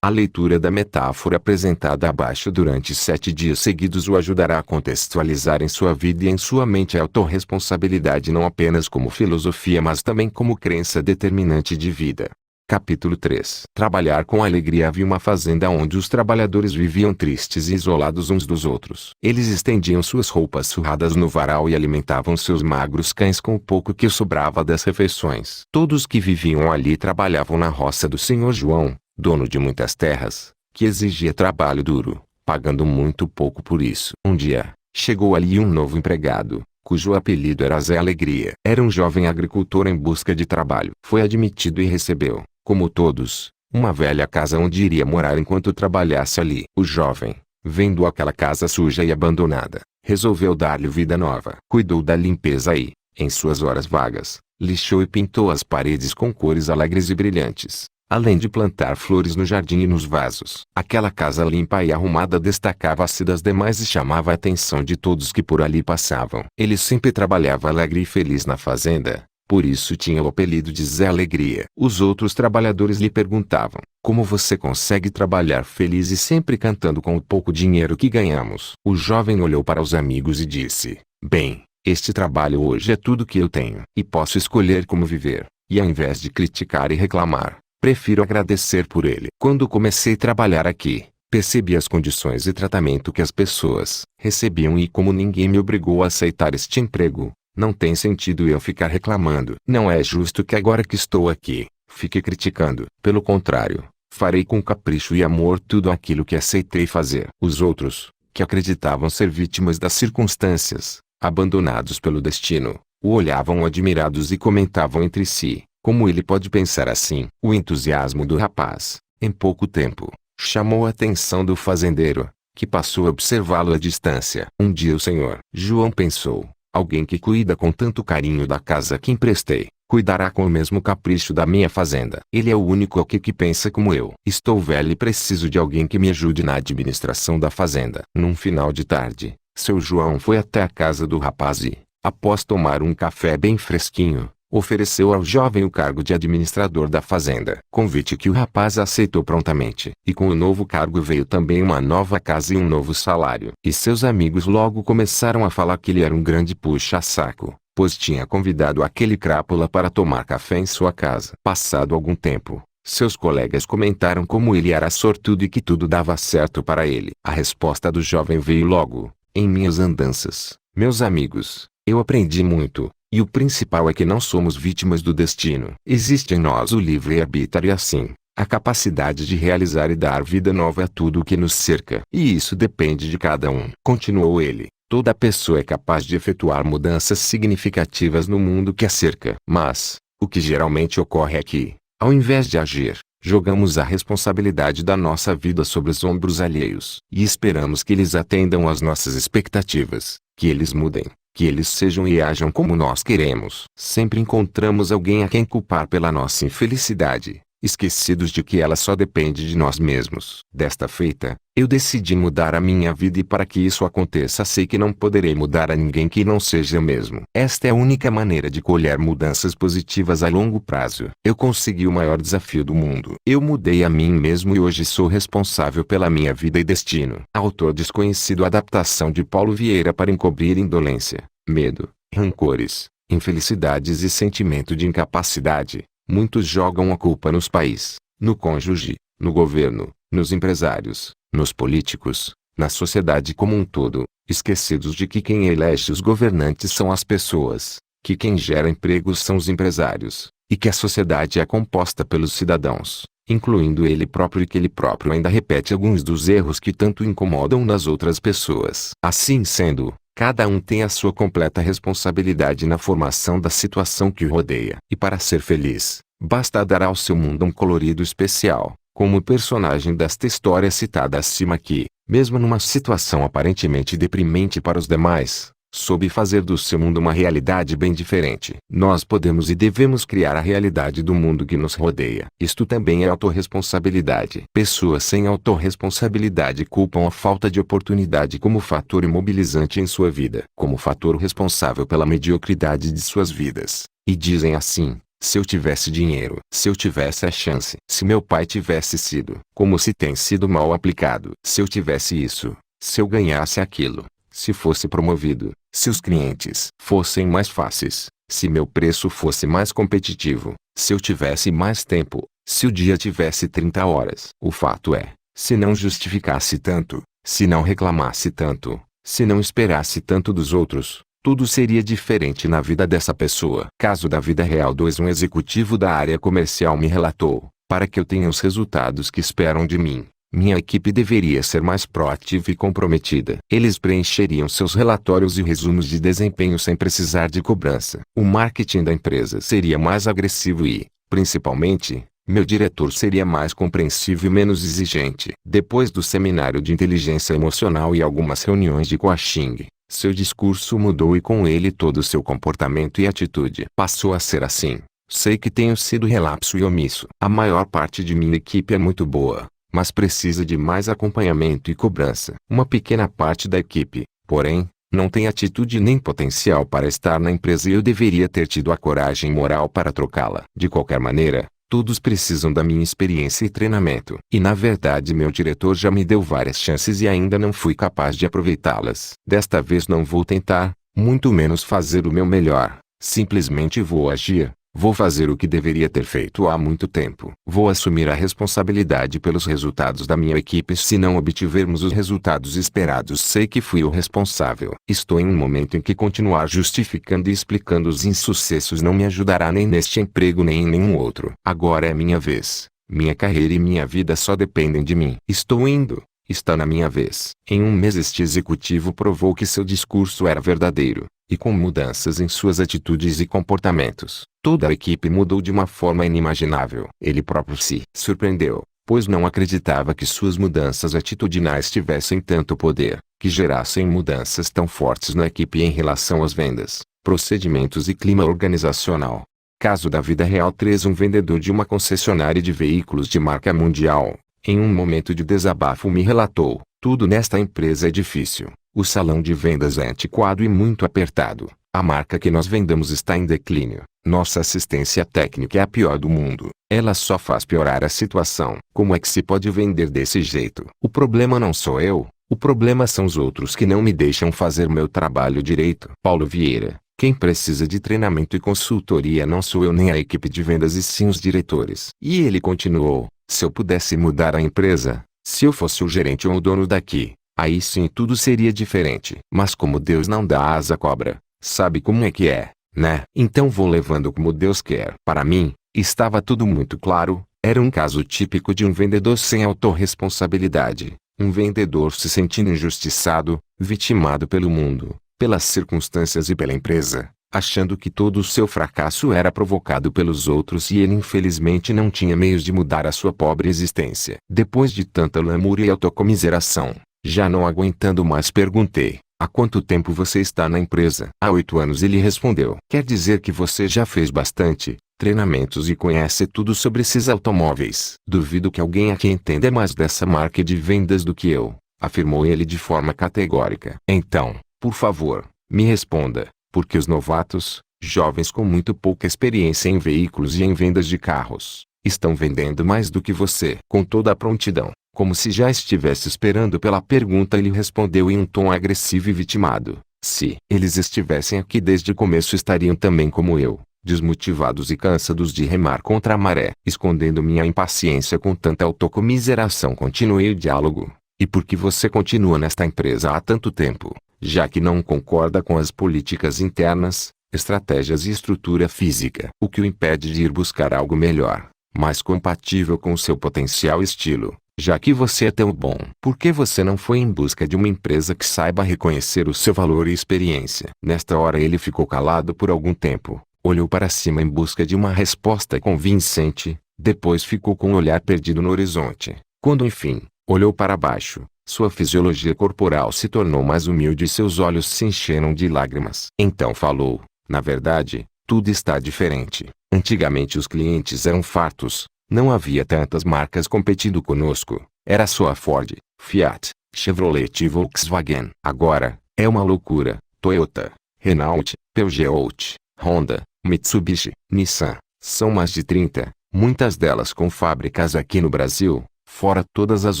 S2: A leitura da metáfora apresentada abaixo durante 7 dias seguidos o ajudará a contextualizar em sua vida e em sua mente a autorresponsabilidade não apenas como filosofia mas também como crença determinante de vida. Capítulo 3. Trabalhar com alegria. Havia uma fazenda onde os trabalhadores viviam tristes e isolados uns dos outros. Eles estendiam suas roupas surradas no varal e alimentavam seus magros cães com o pouco que sobrava das refeições. Todos que viviam ali trabalhavam na roça do Senhor João, dono de muitas terras, que exigia trabalho duro, pagando muito pouco por isso. Um dia, chegou ali um novo empregado, cujo apelido era Zé Alegria. Era um jovem agricultor em busca de trabalho. Foi admitido e recebeu, como todos, uma velha casa onde iria morar enquanto trabalhasse ali. O jovem, vendo aquela casa suja e abandonada, resolveu dar-lhe vida nova. Cuidou da limpeza e, em suas horas vagas, lixou e pintou as paredes com cores alegres e brilhantes, além de plantar flores no jardim e nos vasos. Aquela casa limpa e arrumada destacava-se das demais e chamava a atenção de todos que por ali passavam. Ele sempre trabalhava alegre e feliz na fazenda, por isso tinha o apelido de Zé Alegria. Os outros trabalhadores lhe perguntavam: como você consegue trabalhar feliz e sempre cantando com o pouco dinheiro que ganhamos? O jovem olhou para os amigos e disse: bem, este trabalho hoje é tudo que eu tenho, e posso escolher como viver, e ao invés de criticar e reclamar, prefiro agradecer por ele. Quando comecei a trabalhar aqui, percebi as condições e tratamento que as pessoas recebiam e como ninguém me obrigou a aceitar este emprego, não tem sentido eu ficar reclamando. Não é justo que agora que estou aqui, fique criticando. Pelo contrário, farei com capricho e amor tudo aquilo que aceitei fazer. Os outros, que acreditavam ser vítimas das circunstâncias, abandonados pelo destino, o olhavam admirados e comentavam entre si: como ele pode pensar assim? O entusiasmo do rapaz, em pouco tempo, chamou a atenção do fazendeiro, que passou a observá-lo à distância. Um dia o senhor João pensou: alguém que cuida com tanto carinho da casa que emprestei, cuidará com o mesmo capricho da minha fazenda. Ele é o único aqui que pensa como eu. Estou velho e preciso de alguém que me ajude na administração da fazenda. Num final de tarde, seu João foi até a casa do rapaz e, após tomar um café bem fresquinho, ofereceu ao jovem o cargo de administrador da fazenda. Convite que o rapaz aceitou prontamente. E com o novo cargo veio também uma nova casa e um novo salário. E seus amigos logo começaram a falar que ele era um grande puxa-saco, pois tinha convidado aquele crápula para tomar café em sua casa. Passado algum tempo, seus colegas comentaram como ele era sortudo e que tudo dava certo para ele. A resposta do jovem veio logo: em minhas andanças, meus amigos, eu aprendi muito. E o principal é que não somos vítimas do destino. Existe em nós o livre-arbítrio e assim, a capacidade de realizar e dar vida nova a tudo o que nos cerca. E isso depende de cada um. Continuou ele. Toda pessoa é capaz de efetuar mudanças significativas no mundo que a cerca. Mas, o que geralmente ocorre é que, ao invés de agir, jogamos a responsabilidade da nossa vida sobre os ombros alheios. E esperamos que eles atendam às nossas expectativas, que eles mudem, que eles sejam e ajam como nós queremos. Sempre encontramos alguém a quem culpar pela nossa infelicidade, esquecidos de que ela só depende de nós mesmos. Desta feita, eu decidi mudar a minha vida e para que isso aconteça sei que não poderei mudar a ninguém que não seja eu mesmo. Esta é a única maneira de colher mudanças positivas a longo prazo. Eu consegui o maior desafio do mundo. Eu mudei a mim mesmo e hoje sou responsável pela minha vida e destino. Autor desconhecido. Adaptação de Paulo Vieira para encobrir indolência, medo, rancores, infelicidades e sentimento de incapacidade. Muitos jogam a culpa nos pais, no cônjuge, no governo, nos empresários, nos políticos, na sociedade como um todo, esquecidos de que quem elege os governantes são as pessoas, que quem gera empregos são os empresários, e que a sociedade é composta pelos cidadãos, incluindo ele próprio, e que ele próprio ainda repete alguns dos erros que tanto incomodam nas outras pessoas. Assim sendo, cada um tem a sua completa responsabilidade na formação da situação que o rodeia. E para ser feliz, basta dar ao seu mundo um colorido especial, como o personagem desta história citada acima que, mesmo numa situação aparentemente deprimente para os demais, soube fazer do seu mundo uma realidade bem diferente. Nós podemos e devemos criar a realidade do mundo que nos rodeia. Isto também é autorresponsabilidade. Pessoas sem autorresponsabilidade culpam a falta de oportunidade como fator imobilizante em sua vida, como fator responsável pela mediocridade de suas vidas. E dizem assim: se eu tivesse dinheiro, se eu tivesse a chance, se meu pai tivesse sido, como se tem sido mal aplicado, se eu tivesse isso, se eu ganhasse aquilo, se fosse promovido, se os clientes fossem mais fáceis, se meu preço fosse mais competitivo, se eu tivesse mais tempo, se o dia tivesse 30 horas. O fato é, se não justificasse tanto, se não reclamasse tanto, se não esperasse tanto dos outros, tudo seria diferente na vida dessa pessoa. Caso da vida real 2. Um executivo da área comercial me relatou: para que eu tenha os resultados que esperam de mim, minha equipe deveria ser mais proativa e comprometida. Eles preencheriam seus relatórios e resumos de desempenho sem precisar de cobrança. O marketing da empresa seria mais agressivo e, principalmente, meu diretor seria mais compreensivo e menos exigente. Depois do seminário de inteligência emocional e algumas reuniões de coaching, seu discurso mudou e com ele todo o seu comportamento e atitude. Passou a ser assim: sei que tenho sido relapso e omisso. A maior parte de minha equipe é muito boa, mas precisa de mais acompanhamento e cobrança. Uma pequena parte da equipe, porém, não tem atitude nem potencial para estar na empresa e eu deveria ter tido a coragem moral para trocá-la. De qualquer maneira, todos precisam da minha experiência e treinamento. E na verdade meu diretor já me deu várias chances e ainda não fui capaz de aproveitá-las. Desta vez não vou tentar, muito menos fazer o meu melhor. Simplesmente vou agir. Vou fazer o que deveria ter feito há muito tempo. Vou assumir a responsabilidade pelos resultados da minha equipe. Se não obtivermos os resultados esperados, sei que fui o responsável. Estou em um momento em que continuar justificando e explicando os insucessos não me ajudará nem neste emprego nem em nenhum outro. Agora é minha vez. Minha carreira e minha vida só dependem de mim. Estou indo. Está na minha vez. Em um mês este executivo provou que seu discurso era verdadeiro, e com mudanças em suas atitudes e comportamentos, toda a equipe mudou de uma forma inimaginável. Ele próprio se surpreendeu, pois não acreditava que suas mudanças atitudinais tivessem tanto poder, que gerassem mudanças tão fortes na equipe em relação às vendas, procedimentos e clima organizacional. Caso da vida real 3. Um vendedor de uma concessionária de veículos de marca mundial, em um momento de desabafo me relatou: tudo nesta empresa é difícil. O salão de vendas é antiquado e muito apertado. A marca que nós vendemos está em declínio. Nossa assistência técnica é a pior do mundo. Ela só faz piorar a situação. Como é que se pode vender desse jeito? O problema não sou eu. O problema são os outros que não me deixam fazer meu trabalho direito. Paulo Vieira. Quem precisa de treinamento e consultoria não sou eu nem a equipe de vendas e sim os diretores. E ele continuou: se eu pudesse mudar a empresa, se eu fosse o gerente ou o dono daqui, aí sim tudo seria diferente. Mas como Deus não dá asa à cobra, sabe como é que é? né? Então vou levando como Deus quer. Para mim, estava tudo muito claro. Era um caso típico de um vendedor sem autorresponsabilidade. Um vendedor se sentindo injustiçado, vitimado pelo mundo, pelas circunstâncias e pela empresa, achando que todo o seu fracasso era provocado pelos outros e ele infelizmente não tinha meios de mudar a sua pobre existência. Depois de tanta lamúria e autocomiseração, já não aguentando mais, perguntei: há quanto tempo você está na empresa? Há 8 anos, ele respondeu. Quer dizer que você já fez bastante treinamentos e conhece tudo sobre esses automóveis. Duvido que alguém aqui entenda mais dessa marca de vendas do que eu, afirmou ele de forma categórica. Então, por favor, me responda, por que os novatos, jovens com muito pouca experiência em veículos e em vendas de carros, estão vendendo mais do que você? Com toda a prontidão, como se já estivesse esperando pela pergunta, ele respondeu em um tom agressivo e vitimado: se eles estivessem aqui desde o começo, estariam também como eu, desmotivados e cansados de remar contra a maré. Escondendo minha impaciência com tanta autocomiseração, continuei o diálogo: e por que você continua nesta empresa há tanto tempo, já que não concorda com as políticas internas, estratégias e estrutura física? O que o impede de ir buscar algo melhor, mais compatível com o seu potencial e estilo? Já que você é tão bom, por que você não foi em busca de uma empresa que saiba reconhecer o seu valor e experiência? Nesta hora ele ficou calado por algum tempo. Olhou para cima em busca de uma resposta convincente, depois ficou com o olhar perdido no horizonte. Quando enfim, olhou para baixo, sua fisiologia corporal se tornou mais humilde e seus olhos se encheram de lágrimas. Então falou: na verdade, tudo está diferente. Antigamente os clientes eram fartos, não havia tantas marcas competindo conosco. Era só a Ford, Fiat, Chevrolet e Volkswagen. Agora, é uma loucura. Toyota, Renault, Peugeot, Honda, Mitsubishi, Nissan, são mais de 30, muitas delas com fábricas aqui no Brasil, fora todas as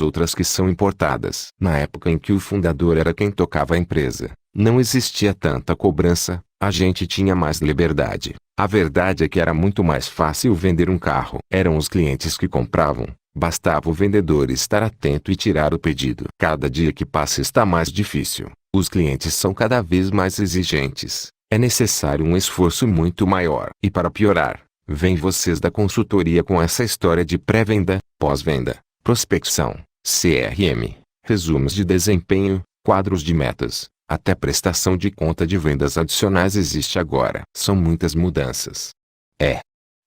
S2: outras que são importadas. Na época em que o fundador era quem tocava a empresa, não existia tanta cobrança, a gente tinha mais liberdade. A verdade é que era muito mais fácil vender um carro. Eram os clientes que compravam, bastava o vendedor estar atento e tirar o pedido. Cada dia que passa está mais difícil, os clientes são cada vez mais exigentes. É necessário um esforço muito maior. E para piorar, vem vocês da consultoria com essa história de pré-venda, pós-venda, prospecção, CRM, resumos de desempenho, quadros de metas, até prestação de conta de vendas adicionais existe agora. São muitas mudanças.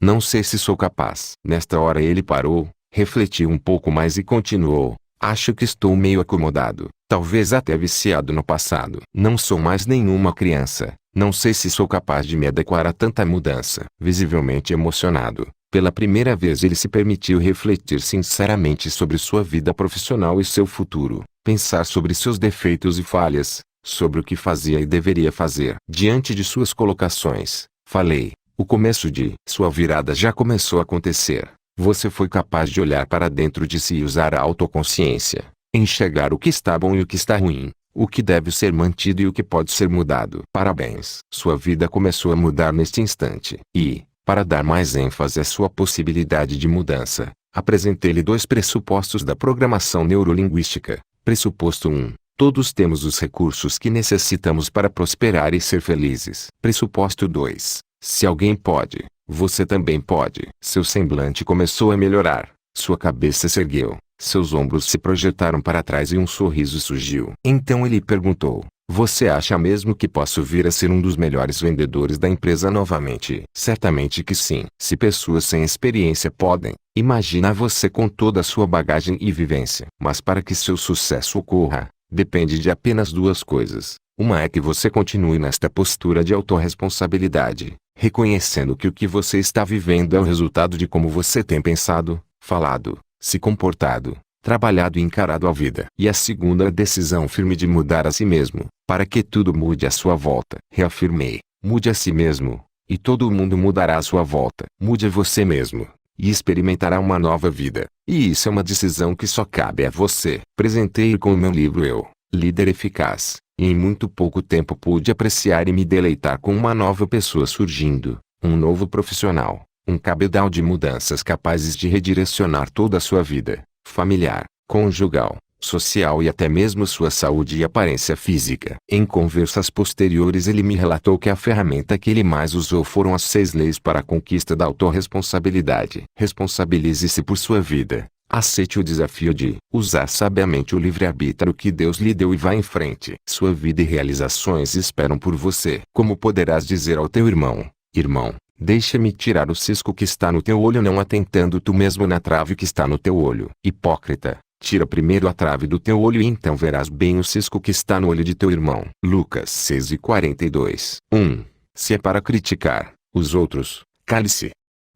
S2: Não sei se sou capaz. Nesta hora ele parou, refletiu um pouco mais e continuou: acho que estou meio acomodado, talvez até viciado no passado. Não sou mais nenhuma criança. Não sei se sou capaz de me adequar a tanta mudança. Visivelmente emocionado, pela primeira vez ele se permitiu refletir sinceramente sobre sua vida profissional e seu futuro. Pensar sobre seus defeitos e falhas, sobre o que fazia e deveria fazer. Diante de suas colocações, falei: o começo de sua virada já começou a acontecer. Você foi capaz de olhar para dentro de si e usar a autoconsciência, enxergar o que está bom e o que está ruim, o que deve ser mantido e o que pode ser mudado. Parabéns! Sua vida começou a mudar neste instante. E, para dar mais ênfase à sua possibilidade de mudança, apresentei-lhe 2 pressupostos da programação neurolinguística. Pressuposto 1. Todos temos os recursos que necessitamos para prosperar e ser felizes. Pressuposto 2. Se alguém pode, você também pode. Seu semblante começou a melhorar, sua cabeça se ergueu, seus ombros se projetaram para trás e um sorriso surgiu. Então ele perguntou: você acha mesmo que posso vir a ser um dos melhores vendedores da empresa novamente? Certamente que sim. Se pessoas sem experiência podem, imagina você com toda a sua bagagem e vivência. Mas para que seu sucesso ocorra, depende de apenas 2 coisas. Uma é que você continue nesta postura de autorresponsabilidade, reconhecendo que o que você está vivendo é o resultado de como você tem pensado, falado, se comportado, trabalhado e encarado a vida. E a segunda é a decisão firme de mudar a si mesmo, para que tudo mude à sua volta. Reafirmei: mude a si mesmo, e todo o mundo mudará à sua volta. Mude a você mesmo, e experimentará uma nova vida. E isso é uma decisão que só cabe a você. Apresentei com o meu livro Eu, Líder Eficaz, e em muito pouco tempo pude apreciar e me deleitar com uma nova pessoa surgindo, um novo profissional, um cabedal de mudanças capazes de redirecionar toda a sua vida, familiar, conjugal, social e até mesmo sua saúde e aparência física. Em conversas posteriores ele me relatou que a ferramenta que ele mais usou foram as 6 leis para a conquista da autorresponsabilidade. Responsabilize-se por sua vida. Aceite o desafio de usar sabiamente o livre-arbítrio que Deus lhe deu e vá em frente. Sua vida e realizações esperam por você. Como poderás dizer ao teu irmão: irmão, deixa-me tirar o cisco que está no teu olho, não atentando tu mesmo na trave que está no teu olho? Hipócrita, tira primeiro a trave do teu olho e então verás bem o cisco que está no olho de teu irmão. Lucas 6:42. 1. Se é para criticar os outros, cale-se.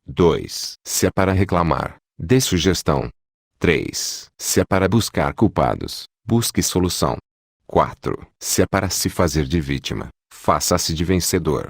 S2: 2. Se é para reclamar, dê sugestão. 3. Se é para buscar culpados, busque solução. 4. Se é para se fazer de vítima, faça-se de vencedor.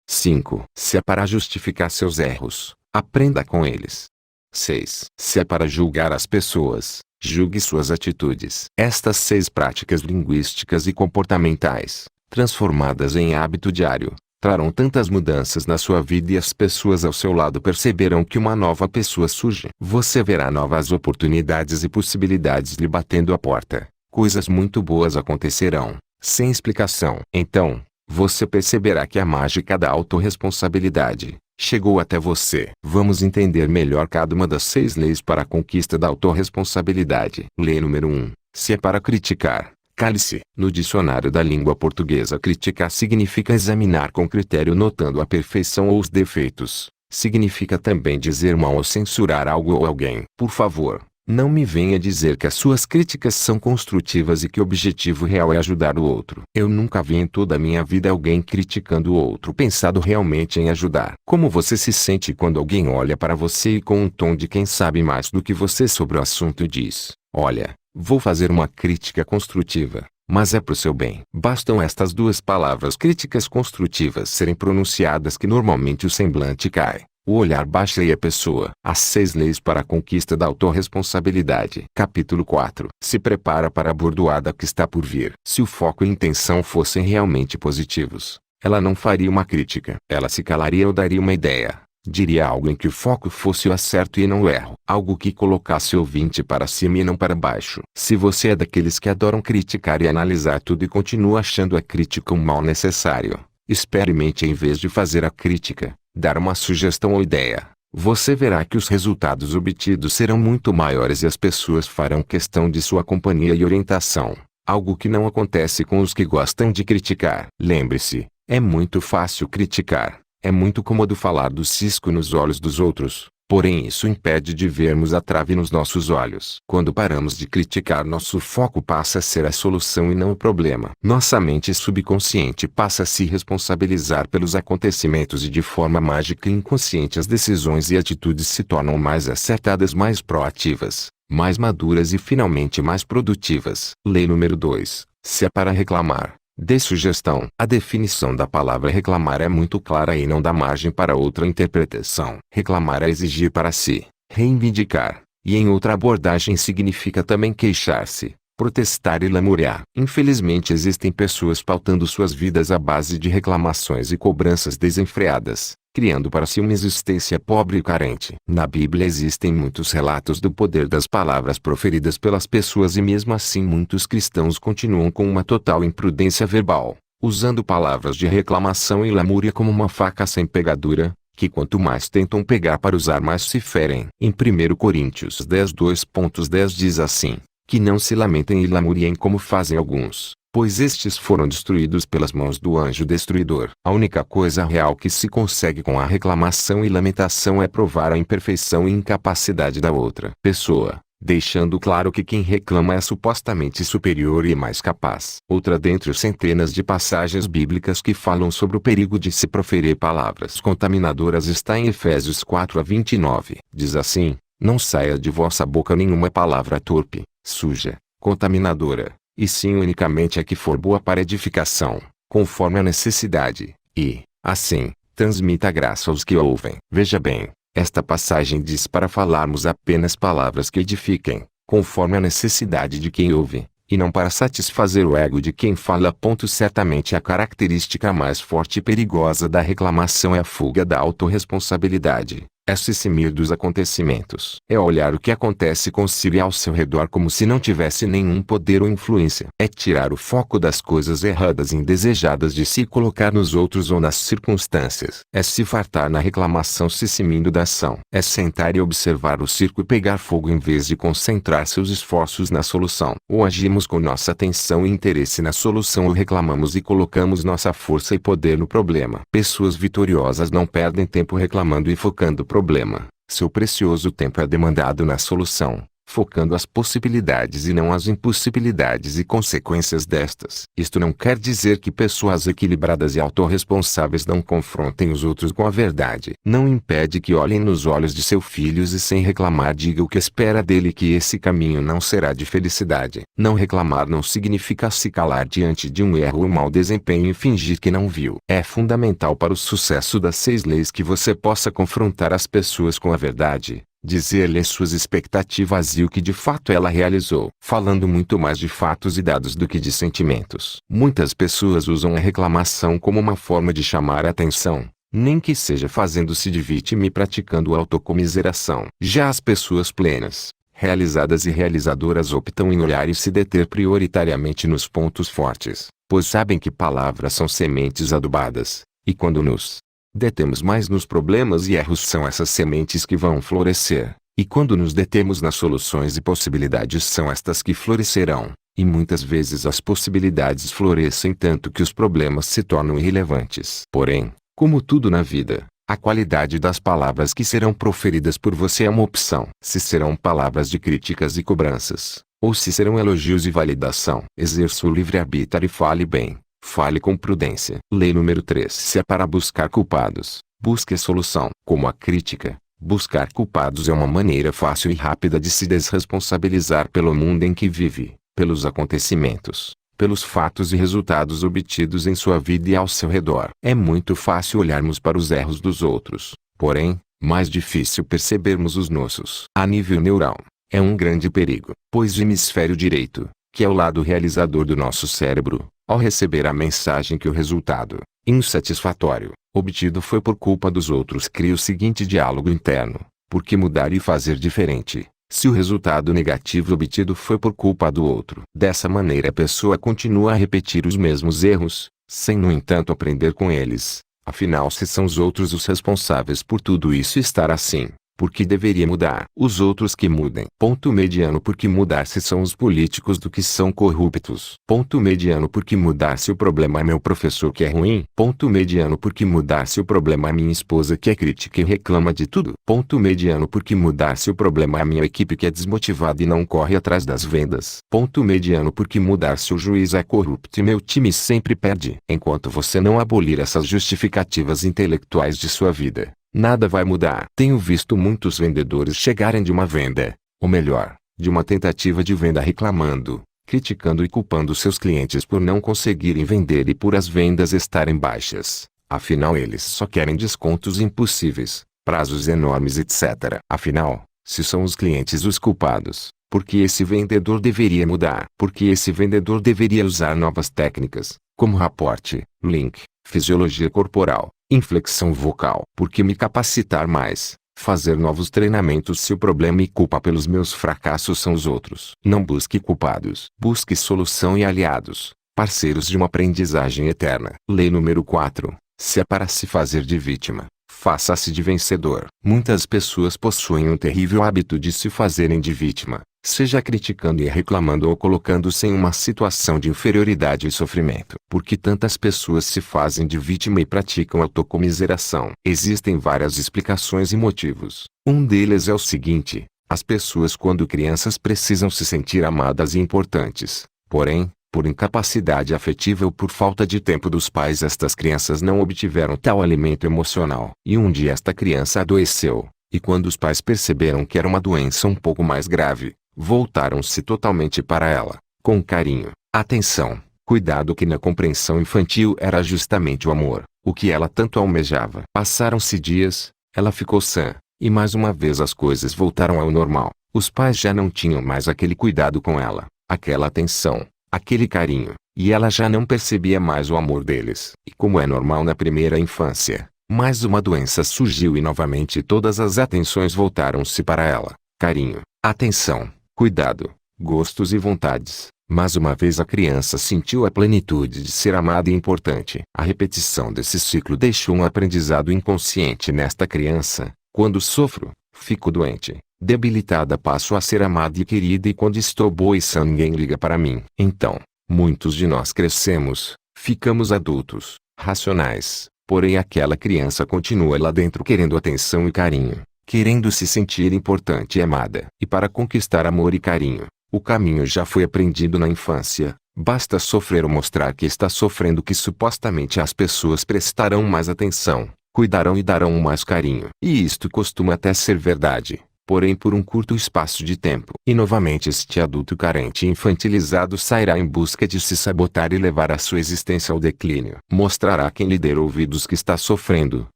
S2: 5. Se é para justificar seus erros, aprenda com eles. 6. Se é para julgar as pessoas, julgue suas atitudes. Estas 6 práticas linguísticas e comportamentais, transformadas em hábito diário, trarão tantas mudanças na sua vida e as pessoas ao seu lado perceberão que uma nova pessoa surge. Você verá novas oportunidades e possibilidades lhe batendo a porta. Coisas muito boas acontecerão, sem explicação. Então, você perceberá que a mágica da autorresponsabilidade chegou até você. Vamos entender melhor cada uma das 6 leis para a conquista da autorresponsabilidade. Lei número 1. Se é para criticar, cale-se. No dicionário da língua portuguesa, criticar significa examinar com critério notando a perfeição ou os defeitos. Significa também dizer mal ou censurar algo ou alguém. Por favor, não me venha dizer que as suas críticas são construtivas e que o objetivo real é ajudar o outro. Eu nunca vi em toda a minha vida alguém criticando o outro pensado realmente em ajudar. Como você se sente quando alguém olha para você e com um tom de quem sabe mais do que você sobre o assunto diz: olha, vou fazer uma crítica construtiva, mas é pro seu bem. Bastam estas 2 palavras críticas construtivas serem pronunciadas que normalmente o semblante cai. O olhar baixa e a pessoa. As 6 leis para a conquista da autorresponsabilidade. Capítulo 4. Se prepara para a bordoada que está por vir. Se o foco e a intenção fossem realmente positivos, ela não faria uma crítica. Ela se calaria ou daria uma ideia. Diria algo em que o foco fosse o acerto e não o erro. Algo que colocasse o ouvinte para cima e não para baixo. Se você é daqueles que adoram criticar e analisar tudo e continua achando a crítica um mal necessário, experimente em vez de fazer a crítica, dar uma sugestão ou ideia. Você verá que os resultados obtidos serão muito maiores e as pessoas farão questão de sua companhia e orientação. Algo que não acontece com os que gostam de criticar. Lembre-se, é muito fácil criticar. É muito cômodo falar do cisco nos olhos dos outros, porém isso impede de vermos a trave nos nossos olhos. Quando paramos de criticar, nosso foco passa a ser a solução e não o problema. Nossa mente subconsciente passa a se responsabilizar pelos acontecimentos e de forma mágica e inconsciente as decisões e atitudes se tornam mais acertadas, mais proativas, mais maduras e finalmente mais produtivas. Lei número 2. Se é para reclamar, dê sugestão. A definição da palavra reclamar é muito clara e não dá margem para outra interpretação. Reclamar é exigir para si, reivindicar, e em outra abordagem significa também queixar-se, protestar e lamuriar. Infelizmente existem pessoas pautando suas vidas à base de reclamações e cobranças desenfreadas, criando para si uma existência pobre e carente. Na Bíblia existem muitos relatos do poder das palavras proferidas pelas pessoas e mesmo assim muitos cristãos continuam com uma total imprudência verbal, usando palavras de reclamação e lamúria como uma faca sem pegadura, que quanto mais tentam pegar para usar mais se ferem. Em 1 Coríntios 10:2.10 diz assim: que não se lamentem e lamuriem como fazem alguns, pois estes foram destruídos pelas mãos do anjo destruidor. A única coisa real que se consegue com a reclamação e lamentação é provar a imperfeição e incapacidade da outra pessoa, deixando claro que quem reclama é supostamente superior e mais capaz. Outra dentre as centenas de passagens bíblicas que falam sobre o perigo de se proferir palavras contaminadoras está em Efésios 4:29. Diz assim: não saia de vossa boca nenhuma palavra torpe, suja, contaminadora, e sim unicamente a que for boa para edificação, conforme a necessidade, e, assim, transmita graça aos que ouvem. Veja bem, esta passagem diz para falarmos apenas palavras que edifiquem, conforme a necessidade de quem ouve, e não para satisfazer o ego de quem fala. Certamente a característica mais forte e perigosa da reclamação é a fuga da autorresponsabilidade. É se eximir dos acontecimentos. É olhar o que acontece consigo e ao seu redor como se não tivesse nenhum poder ou influência. É tirar o foco das coisas erradas e indesejadas de se colocar nos outros ou nas circunstâncias. É se fartar na reclamação se eximindo da ação. É sentar e observar o circo e pegar fogo em vez de concentrar seus esforços na solução. Ou agimos com nossa atenção e interesse na solução ou reclamamos e colocamos nossa força e poder no problema. Pessoas vitoriosas não perdem tempo reclamando e focando o problema. Seu precioso tempo é demandado na solução, focando as possibilidades e não as impossibilidades e consequências destas. Isto não quer dizer que pessoas equilibradas e autorresponsáveis não confrontem os outros com a verdade. Não impede que olhem nos olhos de seus filhos e sem reclamar diga o que espera dele, que esse caminho não será de felicidade. Não reclamar não significa se calar diante de um erro ou mau desempenho e fingir que não viu. É fundamental para o sucesso das 6 leis que você possa confrontar as pessoas com a verdade, dizer-lhe suas expectativas e o que de fato ela realizou, falando muito mais de fatos e dados do que de sentimentos. Muitas pessoas usam a reclamação como uma forma de chamar a atenção, nem que seja fazendo-se de vítima e praticando autocomiseração. Já as pessoas plenas, realizadas e realizadoras optam em olhar e se deter prioritariamente nos pontos fortes, pois sabem que palavras são sementes adubadas, e quando nos detemos mais nos problemas e erros são essas sementes que vão florescer, e quando nos detemos nas soluções e possibilidades são estas que florescerão, e muitas vezes as possibilidades florescem tanto que os problemas se tornam irrelevantes. Porém, como tudo na vida, a qualidade das palavras que serão proferidas por você é uma opção. Se serão palavras de críticas e cobranças, ou se serão elogios e validação. Exerça o livre-arbítrio e fale bem. Fale com prudência. Lei número 3. Se é para buscar culpados, busque a solução. Como a crítica, buscar culpados é uma maneira fácil e rápida de se desresponsabilizar pelo mundo em que vive, pelos acontecimentos, pelos fatos e resultados obtidos em sua vida e ao seu redor. É muito fácil olharmos para os erros dos outros, porém, mais difícil percebermos os nossos. A nível neural, é um grande perigo, pois o hemisfério direito, que é o lado realizador do nosso cérebro, ao receber a mensagem que o resultado insatisfatório obtido foi por culpa dos outros, cria o seguinte diálogo interno: por que mudar e fazer diferente, se o resultado negativo obtido foi por culpa do outro? Dessa maneira a pessoa continua a repetir os mesmos erros, sem no entanto aprender com eles. Afinal, se são os outros os responsáveis por tudo isso estar assim, por que deveria mudar? Os outros que mudem. Ponto mediano. Por que mudar se são os políticos do que são corruptos? Ponto mediano. Por que mudar se o problema é meu professor que é ruim? Ponto mediano. Por que mudar se o problema é minha esposa que é crítica e reclama de tudo? Ponto mediano. Por que mudar se o problema é a minha equipe que é desmotivada e não corre atrás das vendas? Ponto mediano. Por que mudar se o juiz é corrupto e meu time sempre perde? Enquanto você não abolir essas justificativas intelectuais de sua vida, nada vai mudar. Tenho visto muitos vendedores chegarem de uma venda, ou melhor, de uma tentativa de venda reclamando, criticando e culpando seus clientes por não conseguirem vender e por as vendas estarem baixas. Afinal, eles só querem descontos impossíveis, prazos enormes, etc. Afinal, se são os clientes os culpados, por que esse vendedor deveria mudar? Por que esse vendedor deveria usar novas técnicas, como raporte, link, fisiologia corporal, inflexão vocal? Por que me capacitar mais, fazer novos treinamentos se o problema e culpa pelos meus fracassos são os outros? Não busque culpados. Busque solução e aliados, parceiros de uma aprendizagem eterna. Lei número 4. Se é para se fazer de vítima, faça-se de vencedor. Muitas pessoas possuem um terrível hábito de se fazerem de vítima, seja criticando e reclamando ou colocando-se em uma situação de inferioridade e sofrimento. Por que tantas pessoas se fazem de vítima e praticam autocomiseração? Existem várias explicações e motivos. Um deles é o seguinte: as pessoas quando crianças precisam se sentir amadas e importantes. Porém, por incapacidade afetiva ou por falta de tempo dos pais, estas crianças não obtiveram tal alimento emocional. E um dia esta criança adoeceu, e quando os pais perceberam que era uma doença um pouco mais grave, voltaram-se totalmente para ela, com carinho, atenção, cuidado que na compreensão infantil era justamente o amor, o que ela tanto almejava. Passaram-se dias, ela ficou sã, e mais uma vez as coisas voltaram ao normal. Os pais já não tinham mais aquele cuidado com ela, aquela atenção, aquele carinho, e ela já não percebia mais o amor deles. E como é normal na primeira infância, Mais uma doença surgiu e novamente todas as atenções voltaram-se para ela. Carinho, atenção, cuidado, gostos e vontades. Mais uma vez a criança sentiu a plenitude de ser amada e importante. A repetição desse ciclo deixou um aprendizado inconsciente nesta criança. Quando sofro, fico doente. Debilitada passo a ser amada e querida e quando estou boa e sã ninguém liga para mim. Então, muitos de nós crescemos, ficamos adultos, racionais, porém aquela criança continua lá dentro querendo atenção e carinho, querendo se sentir importante e amada. E para conquistar amor e carinho, o caminho já foi aprendido na infância. Basta sofrer ou mostrar que está sofrendo que supostamente as pessoas prestarão mais atenção, cuidarão e darão mais carinho. E isto costuma até ser verdade, porém por um curto espaço de tempo. E novamente este adulto carente e infantilizado sairá em busca de se sabotar e levar a sua existência ao declínio. Mostrará a quem lhe der ouvidos que está sofrendo,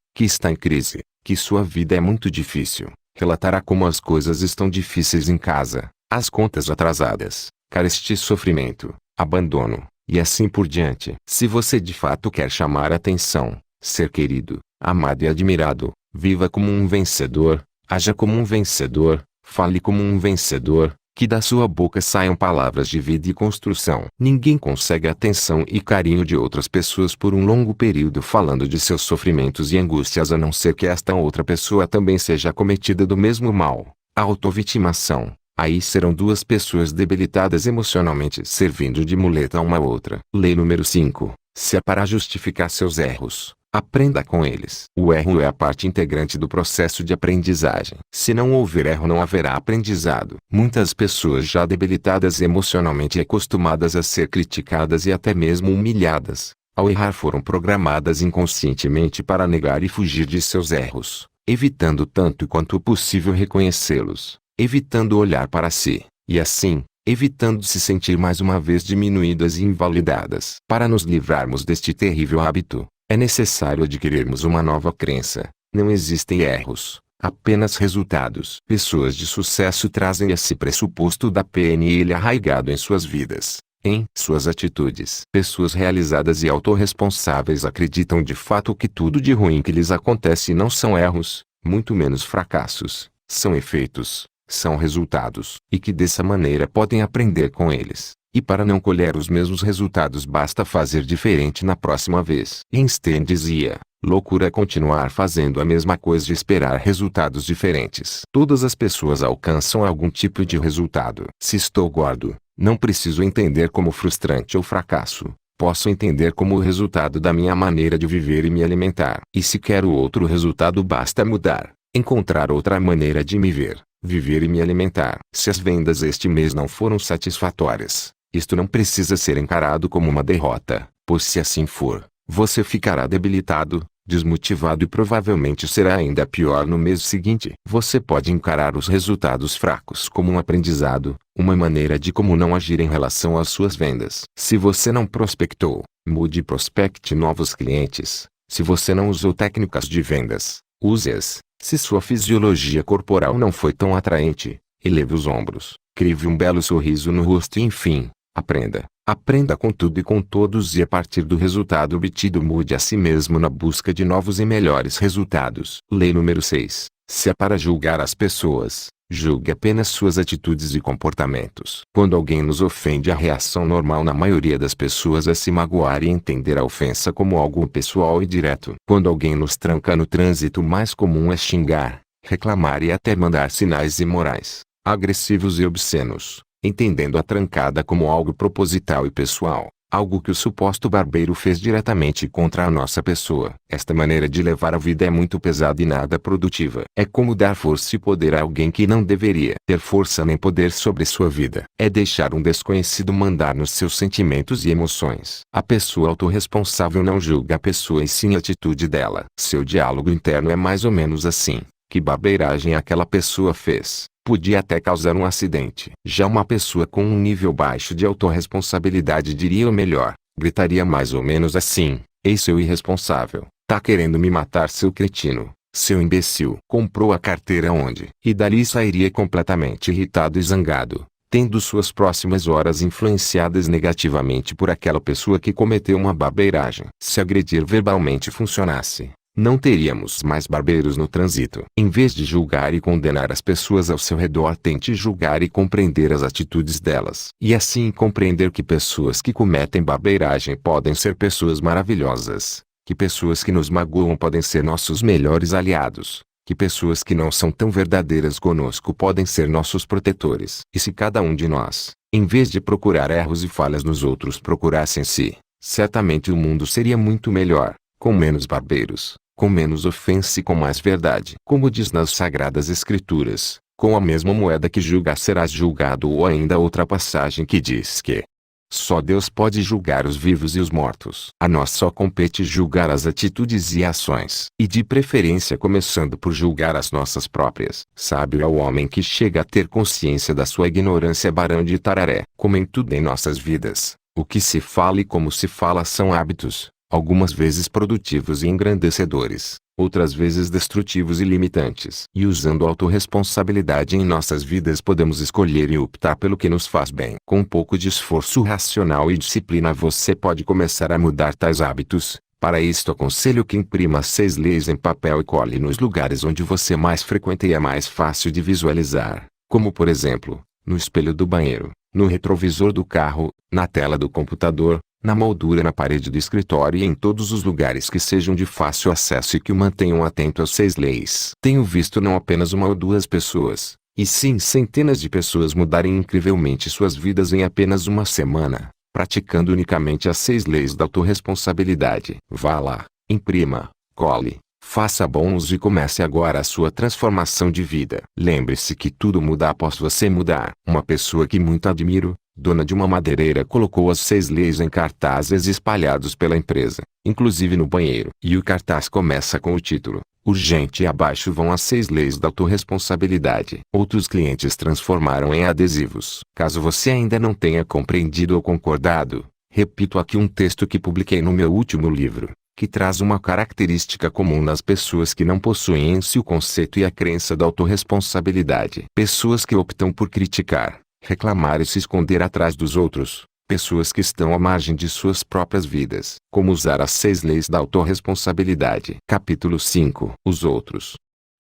S2: que está em crise, que sua vida é muito difícil. Relatará como as coisas estão difíceis em casa, as contas atrasadas, carestia e sofrimento, abandono, e assim por diante. Se você de fato quer chamar a atenção, ser querido, amado e admirado, viva como um vencedor, haja como um vencedor, fale como um vencedor, que da sua boca saiam palavras de vida e construção. Ninguém consegue a atenção e carinho de outras pessoas por um longo período falando de seus sofrimentos e angústias a não ser que esta outra pessoa também seja acometida do mesmo mal, a autovitimação. Aí serão duas pessoas debilitadas emocionalmente servindo de muleta a uma outra. Lei número 5. Se é para justificar seus erros, aprenda com eles. O erro é a parte integrante do processo de aprendizagem. Se não houver erro não haverá aprendizado. Muitas pessoas já debilitadas emocionalmente e acostumadas a ser criticadas e até mesmo humilhadas, ao errar foram programadas inconscientemente para negar e fugir de seus erros, evitando tanto quanto possível reconhecê-los, evitando olhar para si, e assim, evitando se sentir mais uma vez diminuídas e invalidadas. Para nos livrarmos deste terrível hábito, é necessário adquirirmos uma nova crença. Não existem erros, apenas resultados. Pessoas de sucesso trazem esse pressuposto da PNL arraigado em suas vidas, em suas atitudes. Pessoas realizadas e autorresponsáveis acreditam de fato que tudo de ruim que lhes acontece não são erros, muito menos fracassos, são efeitos, são resultados, e que dessa maneira podem aprender com eles. E para não colher os mesmos resultados basta fazer diferente na próxima vez. Einstein dizia, loucura é continuar fazendo a mesma coisa e esperar resultados diferentes. Todas as pessoas alcançam algum tipo de resultado. Se estou gordo, não preciso entender como frustrante ou fracasso. Posso entender como o resultado da minha maneira de viver e me alimentar. E se quero outro resultado basta mudar, encontrar outra maneira de me ver, viver e me alimentar. Se as vendas este mês não foram satisfatórias, isto não precisa ser encarado como uma derrota, pois se assim for, você ficará debilitado, desmotivado e provavelmente será ainda pior no mês seguinte. Você pode encarar os resultados fracos como um aprendizado, uma maneira de como não agir em relação às suas vendas. Se você não prospectou, mude e prospecte novos clientes. Se você não usou técnicas de vendas, use-as. Se sua fisiologia corporal não foi tão atraente, eleve os ombros, crie um belo sorriso no rosto e enfim, aprenda. Aprenda com tudo e com todos e a partir do resultado obtido mude a si mesmo na busca de novos e melhores resultados. Lei número 6. Se é para julgar as pessoas, julgue apenas suas atitudes e comportamentos. Quando alguém nos ofende, a reação normal na maioria das pessoas é se magoar e entender a ofensa como algo pessoal e direto. Quando alguém nos tranca no trânsito, o mais comum é xingar, reclamar e até mandar sinais imorais, agressivos e obscenos, entendendo a trancada como algo proposital e pessoal, algo que o suposto barbeiro fez diretamente contra a nossa pessoa. Esta maneira de levar a vida é muito pesada e nada produtiva. É como dar força e poder a alguém que não deveria ter força nem poder sobre sua vida. É deixar um desconhecido mandar nos seus sentimentos e emoções. A pessoa autorresponsável não julga a pessoa e sim a atitude dela. Seu diálogo interno é mais ou menos assim: que barbeiragem aquela pessoa fez? Podia até causar um acidente. Já uma pessoa com um nível baixo de autorresponsabilidade diria o melhor, gritaria mais ou menos assim: ei, seu irresponsável, tá querendo me matar, seu cretino, seu imbecil. Comprou a carteira onde? E dali sairia completamente irritado e zangado, tendo suas próximas horas influenciadas negativamente por aquela pessoa que cometeu uma barbeiragem. Se agredir verbalmente funcionasse, Não teríamos mais barbeiros no trânsito. Em vez de julgar e condenar as pessoas ao seu redor, tente julgar e compreender as atitudes delas. E assim compreender que pessoas que cometem barbeiragem podem ser pessoas maravilhosas. Que pessoas que nos magoam podem ser nossos melhores aliados. Que pessoas que não são tão verdadeiras conosco podem ser nossos protetores. E se cada um de nós, em vez de procurar erros e falhas nos outros, procurasse em si, certamente o mundo seria muito melhor, com menos barbeiros, com menos ofensa e com mais verdade. Como diz nas Sagradas Escrituras, com a mesma moeda que julgas serás julgado, ou ainda outra passagem que diz que só Deus pode julgar os vivos e os mortos. A nós só compete julgar as atitudes e ações, e de preferência começando por julgar as nossas próprias. Sábio é o homem que chega a ter consciência da sua ignorância. Barão de Tararé. Como em tudo em nossas vidas, o que se fala e como se fala são hábitos, algumas vezes produtivos e engrandecedores, outras vezes destrutivos e limitantes. E usando autorresponsabilidade em nossas vidas podemos escolher e optar pelo que nos faz bem. Com um pouco de esforço racional e disciplina você pode começar a mudar tais hábitos. Para isto aconselho que imprima 6 leis em papel e cole nos lugares onde você mais frequenta e é mais fácil de visualizar, como por exemplo, no espelho do banheiro, no retrovisor do carro, na tela do computador, na moldura na parede do escritório e em todos os lugares que sejam de fácil acesso e que o mantenham atento às 6 leis. Tenho visto não apenas uma ou duas pessoas, e sim centenas de pessoas mudarem incrivelmente suas vidas em apenas uma semana, praticando unicamente as 6 leis da autorresponsabilidade. Vá lá, imprima, cole, faça bom uso e comece agora a sua transformação de vida. Lembre-se que tudo muda após você mudar. Uma pessoa que muito admiro, dona de uma madeireira, colocou as 6 leis em cartazes espalhados pela empresa, inclusive no banheiro. E o cartaz começa com o título: urgente, e abaixo vão as 6 leis da autorresponsabilidade. Outros clientes transformaram em adesivos. Caso você ainda não tenha compreendido ou concordado, repito aqui um texto que publiquei no meu último livro, que traz uma característica comum nas pessoas que não possuem em si o conceito e a crença da autorresponsabilidade. Pessoas que optam por criticar, reclamar e se esconder atrás dos outros. Pessoas que estão à margem de suas próprias vidas. Como usar as 6 leis da autorresponsabilidade. Capítulo 5. Os outros.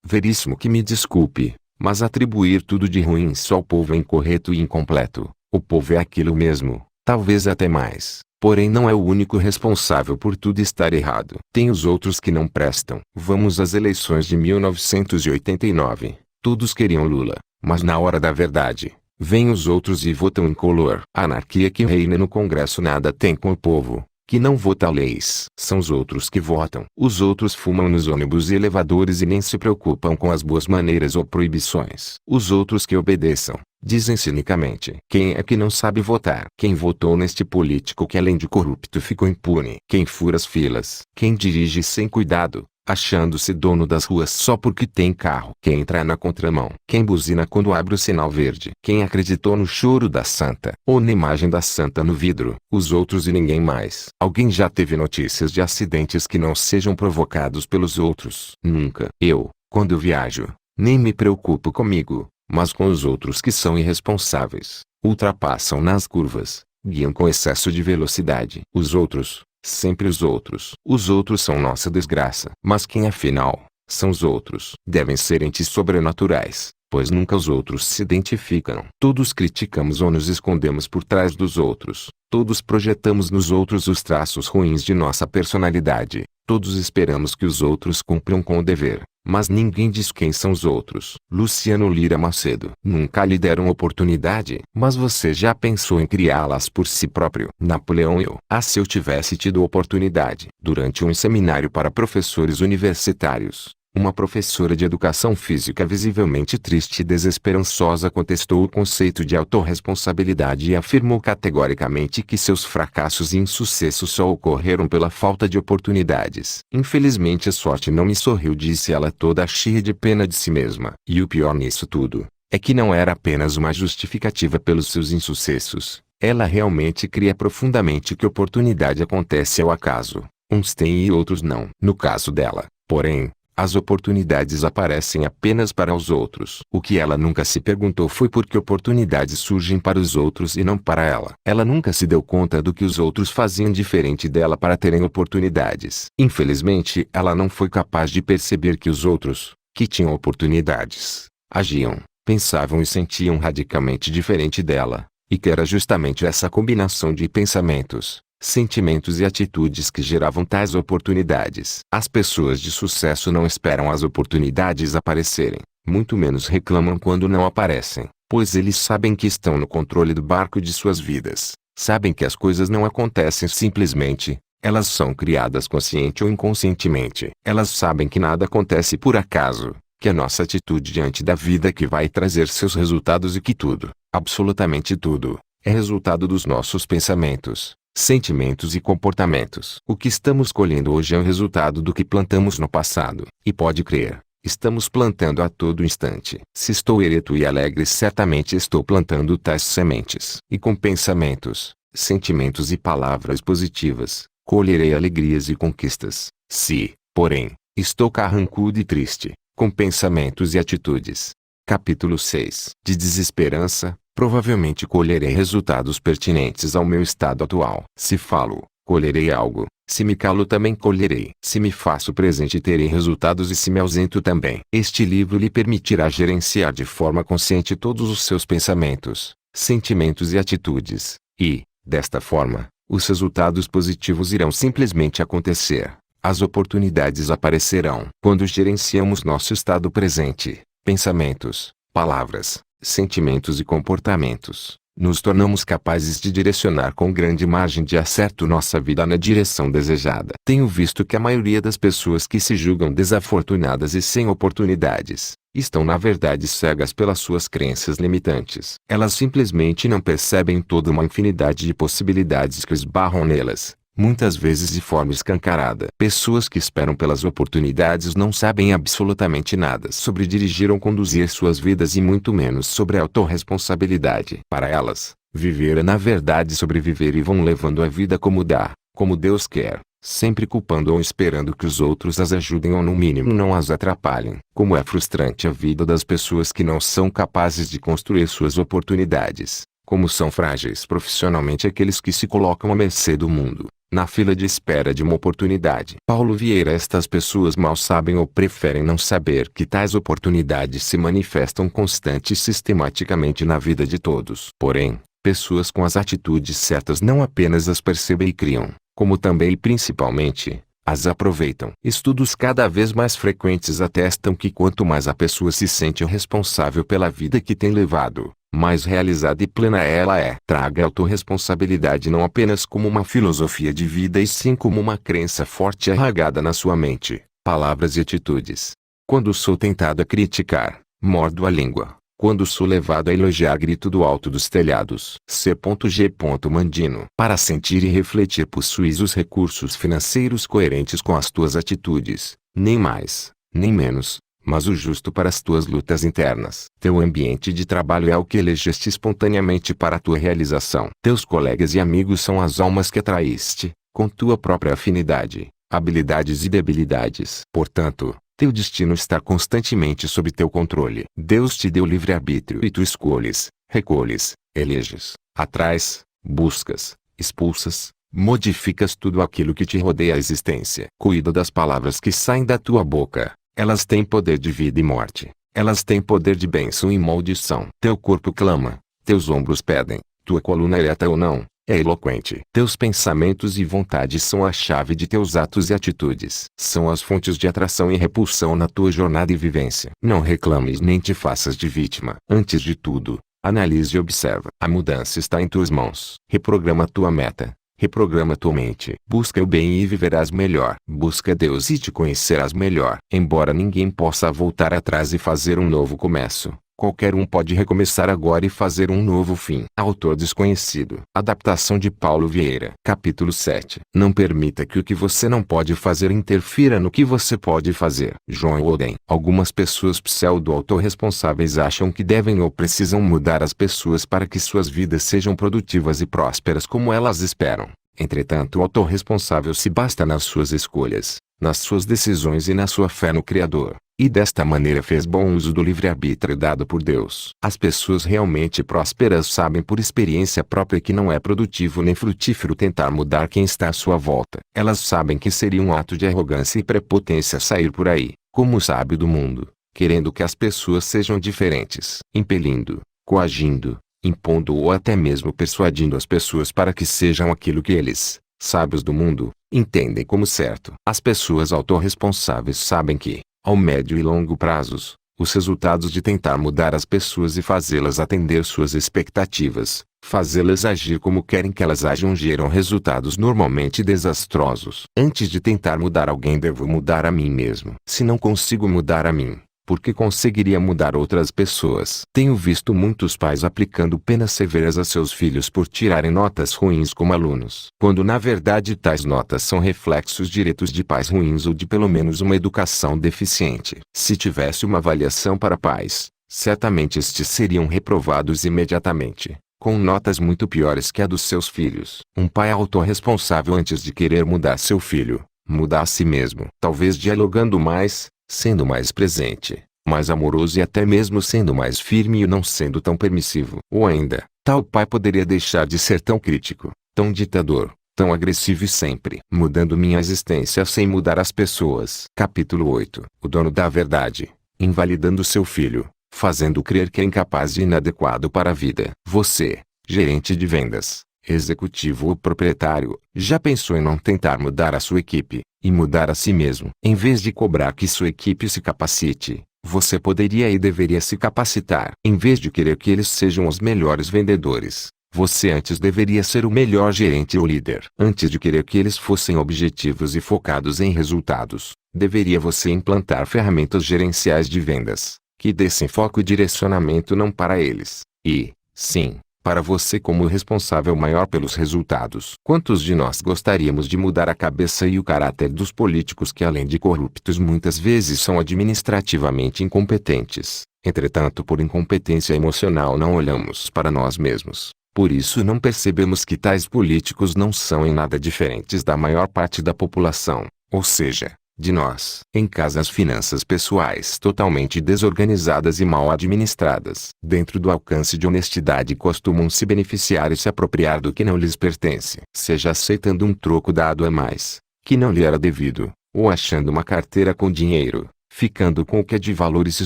S2: Veríssimo que me desculpe, mas atribuir tudo de ruim só ao povo é incorreto e incompleto. O povo é aquilo mesmo, talvez até mais. Porém não é o único responsável por tudo estar errado. Tem os outros que não prestam. Vamos às eleições de 1989. Todos queriam Lula, mas na hora da verdade, vêm os outros e votam incolor. A anarquia que reina no Congresso nada tem com o povo, que não vota leis. São os outros que votam. Os outros fumam nos ônibus e elevadores e nem se preocupam com as boas maneiras ou proibições. Os outros que obedeçam, dizem cinicamente. Quem é que não sabe votar? Quem votou neste político que além de corrupto ficou impune? Quem fura as filas? Quem dirige sem cuidado, achando-se dono das ruas só porque tem carro? Quem entra na contramão? Quem buzina quando abre o sinal verde? Quem acreditou no choro da santa, ou na imagem da santa no vidro? Os outros e ninguém mais. Alguém já teve notícias de acidentes que não sejam provocados pelos outros? Nunca. Eu, quando viajo, nem me preocupo comigo, mas com os outros que são irresponsáveis, ultrapassam nas curvas, guiam com excesso de velocidade. Os outros, sempre os outros. Os outros são nossa desgraça. Mas quem afinal são os outros? Devem ser entes sobrenaturais, pois nunca os outros se identificam. Todos criticamos ou nos escondemos por trás dos outros. Todos projetamos nos outros os traços ruins de nossa personalidade. Todos esperamos que os outros cumpram com o dever, mas ninguém diz quem são os outros. Luciano Lira Macedo. Nunca lhe deram oportunidade, mas você já pensou em criá-las por si próprio? Napoleão Hill. Se eu tivesse tido oportunidade. Durante um seminário para professores universitários, uma professora de educação física visivelmente triste e desesperançosa contestou o conceito de autorresponsabilidade e afirmou categoricamente que seus fracassos e insucessos só ocorreram pela falta de oportunidades. Infelizmente a sorte não me sorriu, disse ela toda cheia de pena de si mesma. E o pior nisso tudo, é que não era apenas uma justificativa pelos seus insucessos. Ela realmente cria profundamente que oportunidade acontece ao acaso. Uns têm e outros não. No caso dela, porém, As oportunidades aparecem apenas para os outros. O que ela nunca se perguntou foi por que oportunidades surgem para os outros e não para ela. Ela nunca se deu conta do que os outros faziam diferente dela para terem oportunidades. Infelizmente, ela não foi capaz de perceber que os outros, que tinham oportunidades, agiam, pensavam e sentiam radicalmente diferente dela, e que era justamente essa combinação de pensamentos, sentimentos e atitudes que geravam tais oportunidades. As pessoas de sucesso não esperam as oportunidades aparecerem, muito menos reclamam quando não aparecem, pois eles sabem que estão no controle do barco de suas vidas. Sabem que as coisas não acontecem simplesmente, elas são criadas consciente ou inconscientemente. Elas sabem que nada acontece por acaso, que a nossa atitude diante da vida que vai trazer seus resultados e que tudo, absolutamente tudo, é resultado dos nossos pensamentos, sentimentos e comportamentos. O que estamos colhendo hoje é o resultado do que plantamos no passado. E pode crer, estamos plantando a todo instante. Se estou ereto e alegre, certamente estou plantando tais sementes. E com pensamentos, sentimentos e palavras positivas, colherei alegrias e conquistas. Se, porém, estou carrancudo e triste, com pensamentos e atitudes. Capítulo 6. De desesperança, provavelmente colherei resultados pertinentes ao meu estado atual. Se falo, colherei algo. Se me calo, também colherei. Se me faço presente, terei resultados, e se me ausento, também. Este livro lhe permitirá gerenciar de forma consciente todos os seus pensamentos, sentimentos e atitudes. E, desta forma, os resultados positivos irão simplesmente acontecer. As oportunidades aparecerão. Quando gerenciamos nosso estado presente, pensamentos, palavras, sentimentos e comportamentos, nos tornamos capazes de direcionar com grande margem de acerto nossa vida na direção desejada. Tenho visto que a maioria das pessoas que se julgam desafortunadas e sem oportunidades, estão na verdade cegas pelas suas crenças limitantes. Elas simplesmente não percebem toda uma infinidade de possibilidades que esbarram nelas, muitas vezes de forma escancarada. Pessoas que esperam pelas oportunidades não sabem absolutamente nada sobre dirigir ou conduzir suas vidas, e muito menos sobre a autorresponsabilidade. Para elas, viver é na verdade sobreviver, e vão levando a vida como dá, como Deus quer, sempre culpando ou esperando que os outros as ajudem ou no mínimo não as atrapalhem. Como é frustrante a vida das pessoas que não são capazes de construir suas oportunidades. Como são frágeis profissionalmente aqueles que se colocam à mercê do mundo, na fila de espera de uma oportunidade. Paulo Vieira. Estas pessoas mal sabem ou preferem não saber que tais oportunidades se manifestam constante e sistematicamente na vida de todos. Porém, pessoas com as atitudes certas não apenas as percebem e criam, como também e principalmente, as aproveitam. Estudos cada vez mais frequentes atestam que quanto mais a pessoa se sente responsável pela vida que tem levado, mais realizada e plena ela é. Traga a autorresponsabilidade não apenas como uma filosofia de vida, e sim como uma crença forte arraigada na sua mente, palavras e atitudes. Quando sou tentado a criticar, mordo a língua. Quando sou levado a elogiar, grito do alto dos telhados. C.G. Mandino. Para sentir e refletir, possuis os recursos financeiros coerentes com as tuas atitudes, nem mais, nem menos, mas o justo para as tuas lutas internas. Teu ambiente de trabalho é o que elegeste espontaneamente para a tua realização. Teus colegas e amigos são as almas que atraíste, com tua própria afinidade, habilidades e debilidades. Portanto, teu destino está constantemente sob teu controle. Deus te deu livre-arbítrio e tu escolhes, recolhes, eleges, atrais, buscas, expulsas, modificas tudo aquilo que te rodeia a existência. Cuida das palavras que saem da tua boca. Elas têm poder de vida e morte. Elas têm poder de bênção e maldição. Teu corpo clama, teus ombros pedem, tua coluna ereta ou não, é eloquente. Teus pensamentos e vontades são a chave de teus atos e atitudes. São as fontes de atração e repulsão na tua jornada e vivência. Não reclames nem te faças de vítima. Antes de tudo, analise e observa. A mudança está em tuas mãos. Reprograma tua meta. Reprograma tua mente. Busca o bem e viverás melhor. Busca Deus e te conhecerás melhor. Embora ninguém possa voltar atrás e fazer um novo começo, qualquer um pode recomeçar agora e fazer um novo fim. Autor desconhecido. Adaptação de Paulo Vieira. Capítulo 7. Não permita que o que você não pode fazer interfira no que você pode fazer. John Wooden. Algumas pessoas pseudo-autorresponsáveis acham que devem ou precisam mudar as pessoas para que suas vidas sejam produtivas e prósperas como elas esperam. Entretanto, o autorresponsável se basta nas suas escolhas, nas suas decisões e na sua fé no Criador. E desta maneira fez bom uso do livre-arbítrio dado por Deus. As pessoas realmente prósperas sabem por experiência própria que não é produtivo nem frutífero tentar mudar quem está à sua volta. Elas sabem que seria um ato de arrogância e prepotência sair por aí, como o sábio do mundo, querendo que as pessoas sejam diferentes, impelindo, coagindo, impondo ou até mesmo persuadindo as pessoas para que sejam aquilo que eles, sábios do mundo, entendem como certo. As pessoas autorresponsáveis sabem que, ao médio e longo prazos, os resultados de tentar mudar as pessoas e fazê-las atender suas expectativas, fazê-las agir como querem que elas ajam geram resultados normalmente desastrosos. Antes de tentar mudar alguém devo mudar a mim mesmo. Se não consigo mudar a mim, por que conseguiria mudar outras pessoas? Tenho visto muitos pais aplicando penas severas a seus filhos por tirarem notas ruins como alunos, quando na verdade tais notas são reflexos diretos de pais ruins ou de pelo menos uma educação deficiente. Se tivesse uma avaliação para pais, certamente estes seriam reprovados imediatamente, com notas muito piores que a dos seus filhos. Um pai autorresponsável antes de querer mudar seu filho, muda a si mesmo. Talvez dialogando mais, sendo mais presente, mais amoroso e até mesmo sendo mais firme e não sendo tão permissivo. Ou ainda, tal pai poderia deixar de ser tão crítico, tão ditador, tão agressivo e sempre mudando minha existência sem mudar as pessoas. Capítulo 8. O dono da verdade, invalidando seu filho, fazendo crer que é incapaz e inadequado para a vida. Você, gerente de vendas, executivo ou proprietário, já pensou em não tentar mudar a sua equipe, e mudar a si mesmo? Em vez de cobrar que sua equipe se capacite, você poderia e deveria se capacitar. Em vez de querer que eles sejam os melhores vendedores, você antes deveria ser o melhor gerente ou líder. Antes de querer que eles fossem objetivos e focados em resultados, deveria você implantar ferramentas gerenciais de vendas, que dessem foco e direcionamento não para eles, e, sim, para você como o responsável maior pelos resultados. Quantos de nós gostaríamos de mudar a cabeça e o caráter dos políticos que além de corruptos muitas vezes são administrativamente incompetentes? Entretanto, por incompetência emocional não olhamos para nós mesmos. Por isso não percebemos que tais políticos não são em nada diferentes da maior parte da população, ou seja, de nós. Em casa as finanças pessoais totalmente desorganizadas e mal administradas. Dentro do alcance de honestidade costumam se beneficiar e se apropriar do que não lhes pertence. Seja aceitando um troco dado a mais, que não lhe era devido, ou achando uma carteira com dinheiro, ficando com o que é de valor e se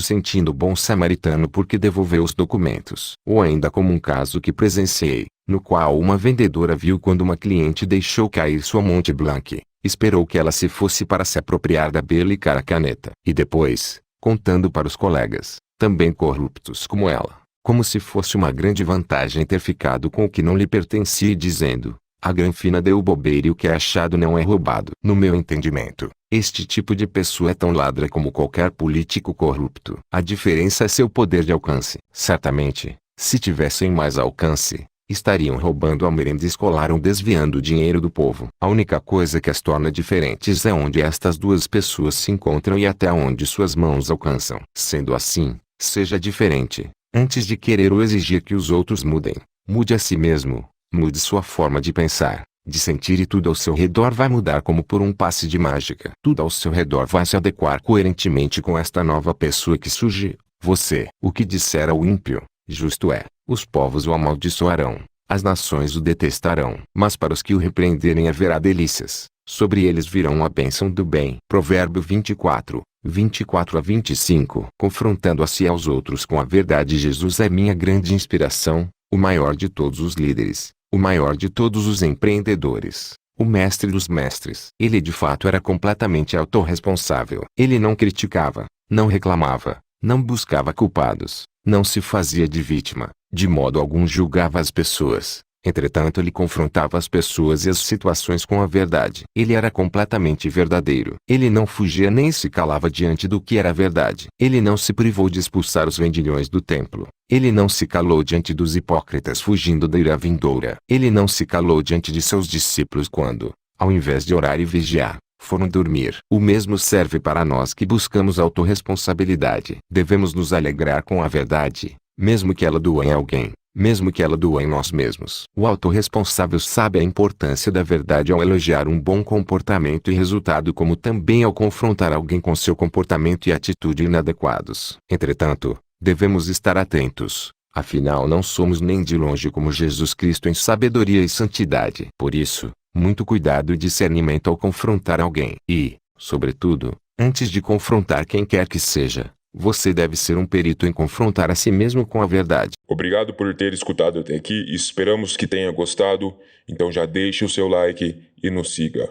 S2: sentindo bom samaritano porque devolveu os documentos. Ou ainda como um caso que presenciei, no qual uma vendedora viu quando uma cliente deixou cair sua Mont Blanc. Esperou que ela se fosse para se apropriar da bela caneta. E depois, contando para os colegas, também corruptos como ela, como se fosse uma grande vantagem ter ficado com o que não lhe pertencia e dizendo, a granfina deu bobeira e o que é achado não é roubado. No meu entendimento, este tipo de pessoa é tão ladra como qualquer político corrupto. A diferença é seu poder de alcance. Certamente, se tivessem mais alcance, estariam roubando a merenda escolar ou desviando o dinheiro do povo. A única coisa que as torna diferentes é onde estas duas pessoas se encontram e até onde suas mãos alcançam. Sendo assim, seja diferente. Antes de querer ou exigir que os outros mudem, mude a si mesmo, mude sua forma de pensar, de sentir e tudo ao seu redor vai mudar como por um passe de mágica. Tudo ao seu redor vai se adequar coerentemente com esta nova pessoa que surge, você. O que disser ao ímpio, justo é, os povos o amaldiçoarão, as nações o detestarão. Mas para os que o repreenderem haverá delícias, sobre eles virão a bênção do bem. Provérbio 24, 24 a 25. Confrontando a si e aos outros com a verdade. Jesus é minha grande inspiração, o maior de todos os líderes, o maior de todos os empreendedores, o mestre dos mestres. Ele de fato era completamente autorresponsável. Ele não criticava, não reclamava, não buscava culpados, não se fazia de vítima, de modo algum julgava as pessoas. Entretanto, ele confrontava as pessoas e as situações com a verdade. Ele era completamente verdadeiro. Ele não fugia nem se calava diante do que era verdade. Ele não se privou de expulsar os vendilhões do templo. Ele não se calou diante dos hipócritas fugindo da ira vindoura. Ele não se calou diante de seus discípulos quando, ao invés de orar e vigiar, foram dormir. O mesmo serve para nós que buscamos autorresponsabilidade. Devemos nos alegrar com a verdade, mesmo que ela doa em alguém, mesmo que ela doa em nós mesmos. O autorresponsável sabe a importância da verdade ao elogiar um bom comportamento e resultado, como também ao confrontar alguém com seu comportamento e atitude inadequados. Entretanto, devemos estar atentos. Afinal, não somos nem de longe como Jesus Cristo em sabedoria e santidade. Por isso, muito cuidado e discernimento ao confrontar alguém. E, sobretudo, antes de confrontar quem quer que seja, você deve ser um perito em confrontar a si mesmo com a verdade.
S1: Obrigado por ter escutado até aqui e esperamos que tenha gostado. Então já deixe o seu like e nos siga.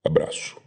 S1: Abraço.